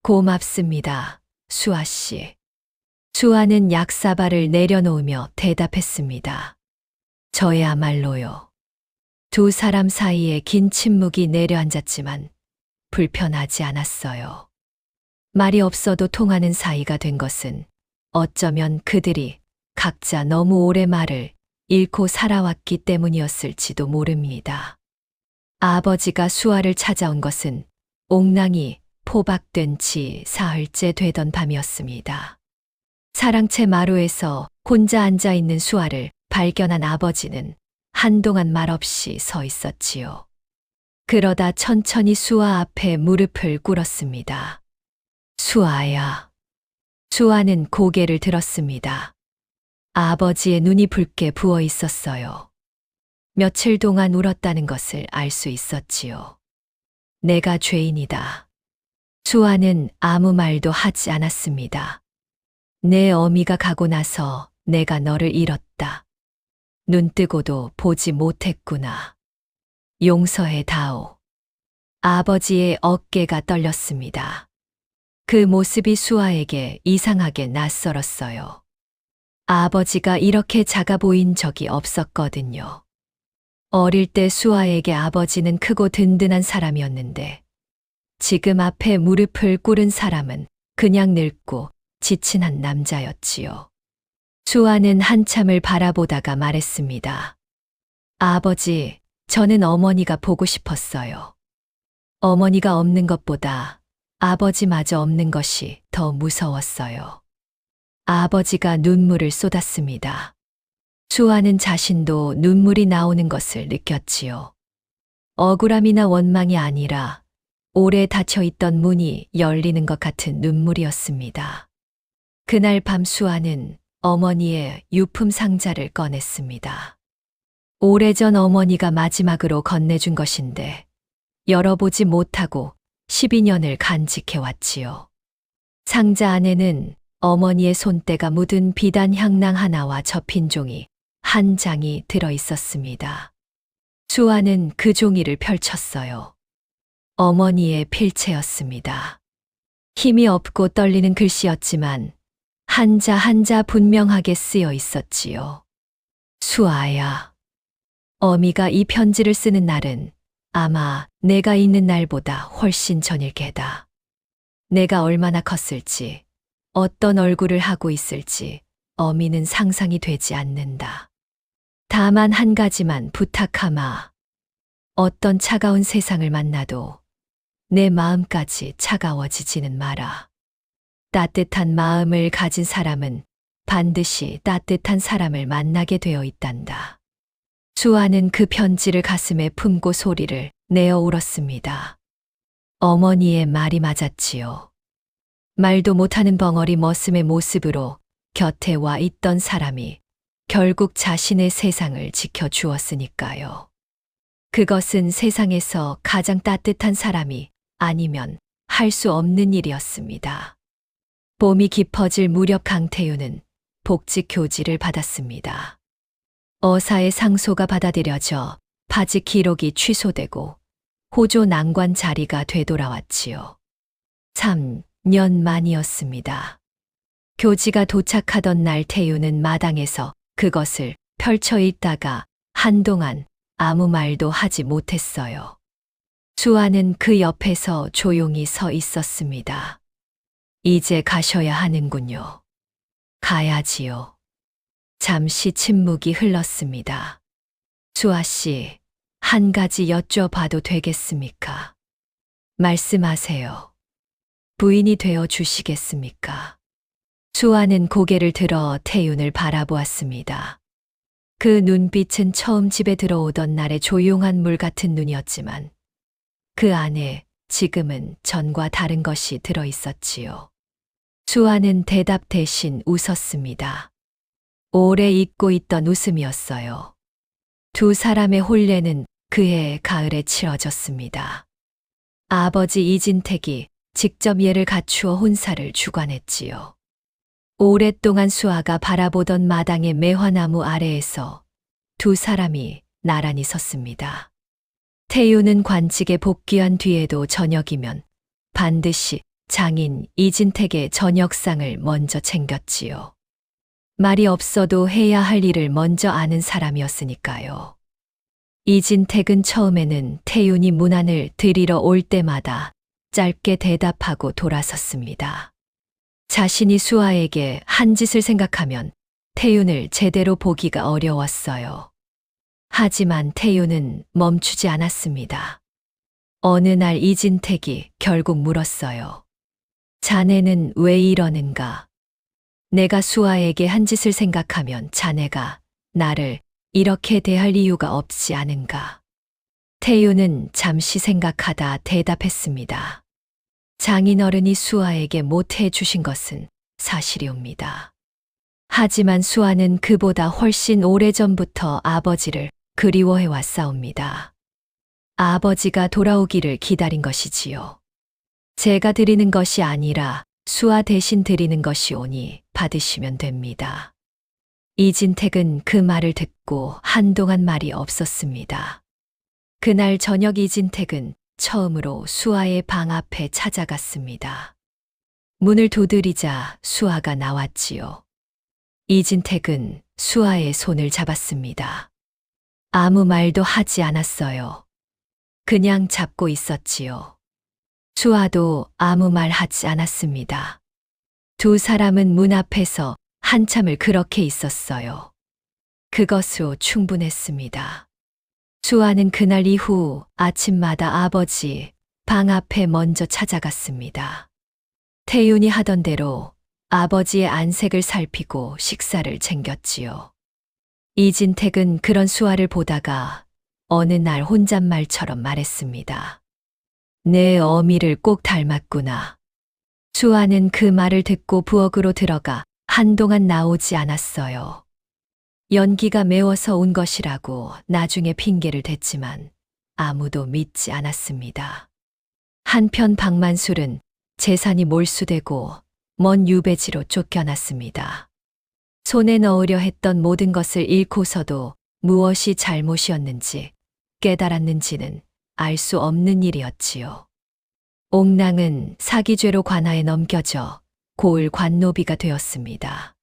고맙습니다, 수아 씨. 수아는 약사발을 내려놓으며 대답했습니다. 저야말로요. 두 사람 사이에 긴 침묵이 내려앉았지만 불편하지 않았어요. 말이 없어도 통하는 사이가 된 것은 어쩌면 그들이 각자 너무 오래 말을 잃고 살아왔기 때문이었을지도 모릅니다. 아버지가 수아를 찾아온 것은 옥랑이 포박된 지 사흘째 되던 밤이었습니다. 사랑채 마루에서 혼자 앉아 있는 수아를 발견한 아버지는 한동안 말없이 서 있었지요. 그러다 천천히 수아 앞에 무릎을 꿇었습니다. 수아야. 수아는 고개를 들었습니다. 아버지의 눈이 붉게 부어 있었어요. 며칠 동안 울었다는 것을 알 수 있었지요. 내가 죄인이다. 수아는 아무 말도 하지 않았습니다. 내 어미가 가고 나서 내가 너를 잃었다. 눈 뜨고도 보지 못했구나. 용서해 다오. 아버지의 어깨가 떨렸습니다. 그 모습이 수아에게 이상하게 낯설었어요. 아버지가 이렇게 작아 보인 적이 없었거든요. 어릴 때 수아에게 아버지는 크고 든든한 사람이었는데 지금 앞에 무릎을 꿇은 사람은 그냥 늙고 지친 한 남자였지요. 수아는 한참을 바라보다가 말했습니다. 아버지, 저는 어머니가 보고 싶었어요. 어머니가 없는 것보다 아버지마저 없는 것이 더 무서웠어요. 아버지가 눈물을 쏟았습니다. 수아는 자신도 눈물이 나오는 것을 느꼈지요. 억울함이나 원망이 아니라 오래 닫혀있던 문이 열리는 것 같은 눈물이었습니다. 그날 밤 수아는 어머니의 유품 상자를 꺼냈습니다. 오래전 어머니가 마지막으로 건네준 것인데 열어보지 못하고 12년을 간직해왔지요. 상자 안에는 어머니의 손때가 묻은 비단 향낭 하나와 접힌 종이 한 장이 들어 있었습니다. 수아는 그 종이를 펼쳤어요. 어머니의 필체였습니다. 힘이 없고 떨리는 글씨였지만 한자 한자 분명하게 쓰여 있었지요. 수아야. 어미가 이 편지를 쓰는 날은 아마 내가 있는 날보다 훨씬 전일 게다. 내가 얼마나 컸을지, 어떤 얼굴을 하고 있을지 어미는 상상이 되지 않는다. 다만 한 가지만 부탁하마. 어떤 차가운 세상을 만나도 내 마음까지 차가워지지는 마라. 따뜻한 마음을 가진 사람은 반드시 따뜻한 사람을 만나게 되어 있단다. 수아는 그 편지를 가슴에 품고 소리를 내어 울었습니다. 어머니의 말이 맞았지요. 말도 못하는 벙어리 머슴의 모습으로 곁에 와 있던 사람이 결국 자신의 세상을 지켜주었으니까요. 그것은 세상에서 가장 따뜻한 사람이 아니면 할 수 없는 일이었습니다. 봄이 깊어질 무렵 강태윤은 복직 교지를 받았습니다. 어사의 상소가 받아들여져 파직 기록이 취소되고 호조 난관 자리가 되돌아왔지요. 3년 만이었습니다. 교지가 도착하던 날 태윤은 마당에서 그것을 펼쳐 읽다가 한동안 아무 말도 하지 못했어요. 수아는 그 옆에서 조용히 서 있었습니다. 이제 가셔야 하는군요. 가야지요. 잠시 침묵이 흘렀습니다. 수아 씨, 한 가지 여쭤봐도 되겠습니까? 말씀하세요. 부인이 되어 주시겠습니까? 수아는 고개를 들어 태윤을 바라보았습니다. 그 눈빛은 처음 집에 들어오던 날의 조용한 물 같은 눈이었지만 그 안에 지금은 전과 다른 것이 들어 있었지요. 수아는 대답 대신 웃었습니다. 오래 잊고 있던 웃음이었어요. 두 사람의 혼례는 그해 가을에 치러졌습니다. 아버지 이진택이 직접 예를 갖추어 혼사를 주관했지요. 오랫동안 수아가 바라보던 마당의 매화나무 아래에서 두 사람이 나란히 섰습니다. 태윤은 관직에 복귀한 뒤에도 저녁이면 반드시 장인 이진택의 저녁상을 먼저 챙겼지요. 말이 없어도 해야 할 일을 먼저 아는 사람이었으니까요. 이진택은 처음에는 태윤이 문안을 드리러 올 때마다 짧게 대답하고 돌아섰습니다. 자신이 수아에게 한 짓을 생각하면 태윤을 제대로 보기가 어려웠어요. 하지만 태윤은 멈추지 않았습니다. 어느 날 이진택이 결국 물었어요. 자네는 왜 이러는가? 내가 수아에게 한 짓을 생각하면 자네가 나를 이렇게 대할 이유가 없지 않은가? 태윤은 잠시 생각하다 대답했습니다. 장인어른이 수아에게 못해 주신 것은 사실이옵니다. 하지만 수아는 그보다 훨씬 오래전부터 아버지를 그리워해 왔사옵니다. 아버지가 돌아오기를 기다린 것이지요. 제가 드리는 것이 아니라 수아 대신 드리는 것이오니 받으시면 됩니다. 이진택은 그 말을 듣고 한동안 말이 없었습니다. 그날 저녁 이진택은 처음으로 수아의 방 앞에 찾아갔습니다. 문을 두드리자 수아가 나왔지요. 이진택은 수아의 손을 잡았습니다. 아무 말도 하지 않았어요. 그냥 잡고 있었지요. 수아도 아무 말 하지 않았습니다. 두 사람은 문 앞에서 한참을 그렇게 있었어요. 그것으로 충분했습니다. 수아는 그날 이후 아침마다 아버지 방 앞에 먼저 찾아갔습니다. 태윤이 하던 대로 아버지의 안색을 살피고 식사를 챙겼지요. 이진택은 그런 수아를 보다가 어느 날 혼잣말처럼 말했습니다. 내 어미를 꼭 닮았구나. 수아는 그 말을 듣고 부엌으로 들어가 한동안 나오지 않았어요. 연기가 매워서 온 것이라고 나중에 핑계를 댔지만 아무도 믿지 않았습니다. 한편 박만술은 재산이 몰수되고 먼 유배지로 쫓겨났습니다. 손에 넣으려 했던 모든 것을 잃고서도 무엇이 잘못이었는지 깨달았는지는 알 수 없는 일이었지요. 옥랑은 사기죄로 관아에 넘겨져 고을 관노비가 되었습니다.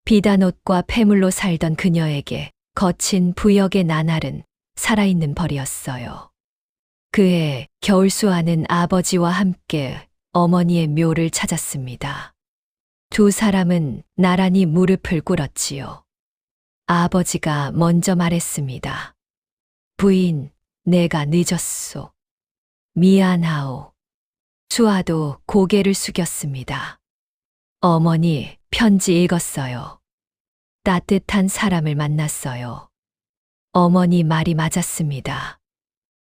비단옷과 폐물로 살던 그녀에게 거친 부역의 나날은 살아있는 벌이었어요. 그해 겨울수아는 아버지와 함께 어머니의 묘를 찾았습니다. 두 사람은 나란히 무릎을 꿇었지요. 아버지가 먼저 말했습니다. 부인, 내가 늦었소. 미안하오. 수아도 고개를 숙였습니다. 어머니, 편지 읽었어요. 따뜻한 사람을 만났어요. 어머니 말이 맞았습니다.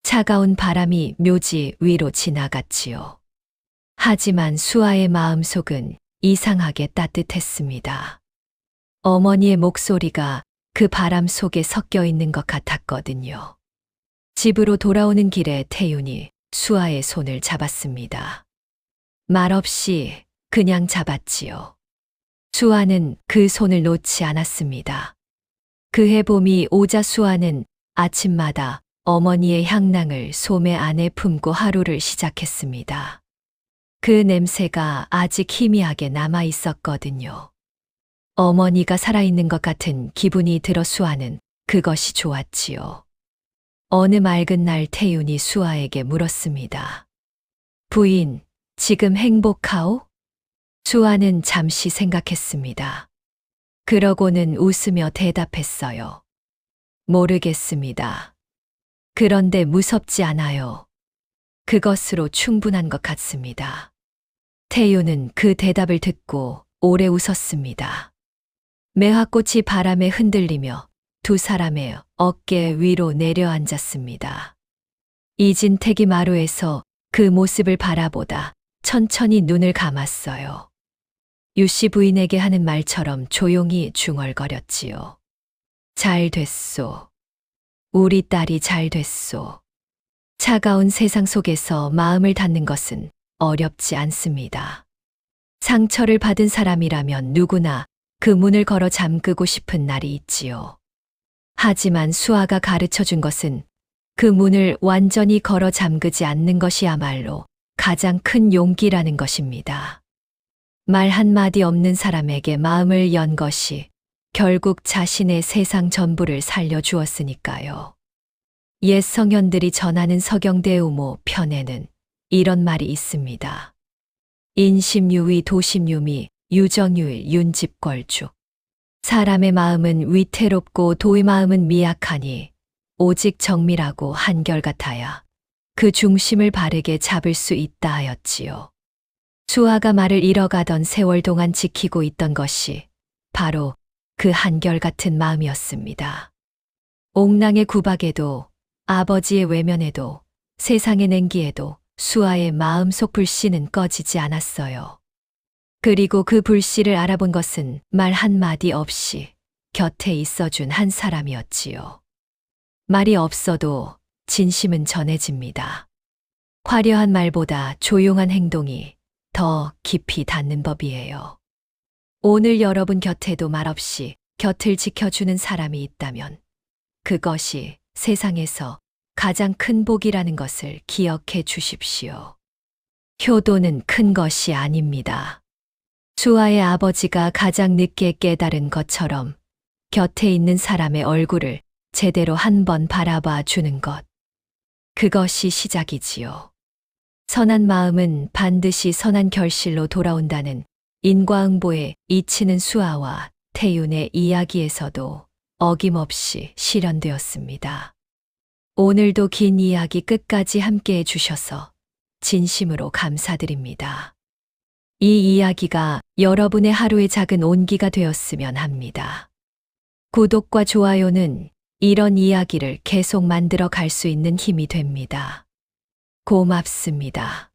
차가운 바람이 묘지 위로 지나갔지요. 하지만 수아의 마음속은 이상하게 따뜻했습니다. 어머니의 목소리가 그 바람 속에 섞여 있는 것 같았거든요. 집으로 돌아오는 길에 태윤이 수아의 손을 잡았습니다. 말없이 그냥 잡았지요. 수아는 그 손을 놓지 않았습니다. 그해 봄이 오자 수아는 아침마다 어머니의 향낭을 소매 안에 품고 하루를 시작했습니다. 그 냄새가 아직 희미하게 남아 있었거든요. 어머니가 살아있는 것 같은 기분이 들어 수아는 그것이 좋았지요. 어느 맑은 날 태윤이 수아에게 물었습니다. 부인, 지금 행복하오? 수아는 잠시 생각했습니다. 그러고는 웃으며 대답했어요. 모르겠습니다. 그런데 무섭지 않아요. 그것으로 충분한 것 같습니다. 태윤은 그 대답을 듣고 오래 웃었습니다. 매화꽃이 바람에 흔들리며 두 사람의 어깨 위로 내려앉았습니다. 이진택이 마루에서 그 모습을 바라보다 천천히 눈을 감았어요. 유씨 부인에게 하는 말처럼 조용히 중얼거렸지요. 잘 됐소. 우리 딸이 잘 됐소. 차가운 세상 속에서 마음을 닫는 것은 어렵지 않습니다. 상처를 받은 사람이라면 누구나 그 문을 걸어 잠그고 싶은 날이 있지요. 하지만 수아가 가르쳐 준 것은 그 문을 완전히 걸어 잠그지 않는 것이야말로 가장 큰 용기라는 것입니다. 말 한마디 없는 사람에게 마음을 연 것이 결국 자신의 세상 전부를 살려주었으니까요. 옛 성현들이 전하는 서경대우모 편에는 이런 말이 있습니다. 인심유의 도심유미 유정유일 윤집걸주. 사람의 마음은 위태롭고 도의 마음은 미약하니 오직 정밀하고 한결같아야 그 중심을 바르게 잡을 수 있다 하였지요. 수아가 말을 잃어가던 세월 동안 지키고 있던 것이 바로 그 한결같은 마음이었습니다. 옥랑의 구박에도 아버지의 외면에도 세상의 냉기에도 수아의 마음속 불씨는 꺼지지 않았어요. 그리고 그 불씨를 알아본 것은 말 한마디 없이 곁에 있어준 한 사람이었지요. 말이 없어도 진심은 전해집니다. 화려한 말보다 조용한 행동이 더 깊이 닿는 법이에요. 오늘 여러분 곁에도 말없이 곁을 지켜주는 사람이 있다면 그것이 세상에서 가장 큰 복이라는 것을 기억해 주십시오. 효도는 큰 것이 아닙니다. 수아의 아버지가 가장 늦게 깨달은 것처럼 곁에 있는 사람의 얼굴을 제대로 한번 바라봐 주는 것. 그것이 시작이지요. 선한 마음은 반드시 선한 결실로 돌아온다는 인과응보에 이치는 수아와 태윤의 이야기에서도 어김없이 실현되었습니다. 오늘도 긴 이야기 끝까지 함께 해주셔서 진심으로 감사드립니다. 이 이야기가 여러분의 하루의 작은 온기가 되었으면 합니다. 구독과 좋아요는 이런 이야기를 계속 만들어 갈 수 있는 힘이 됩니다. 고맙습니다.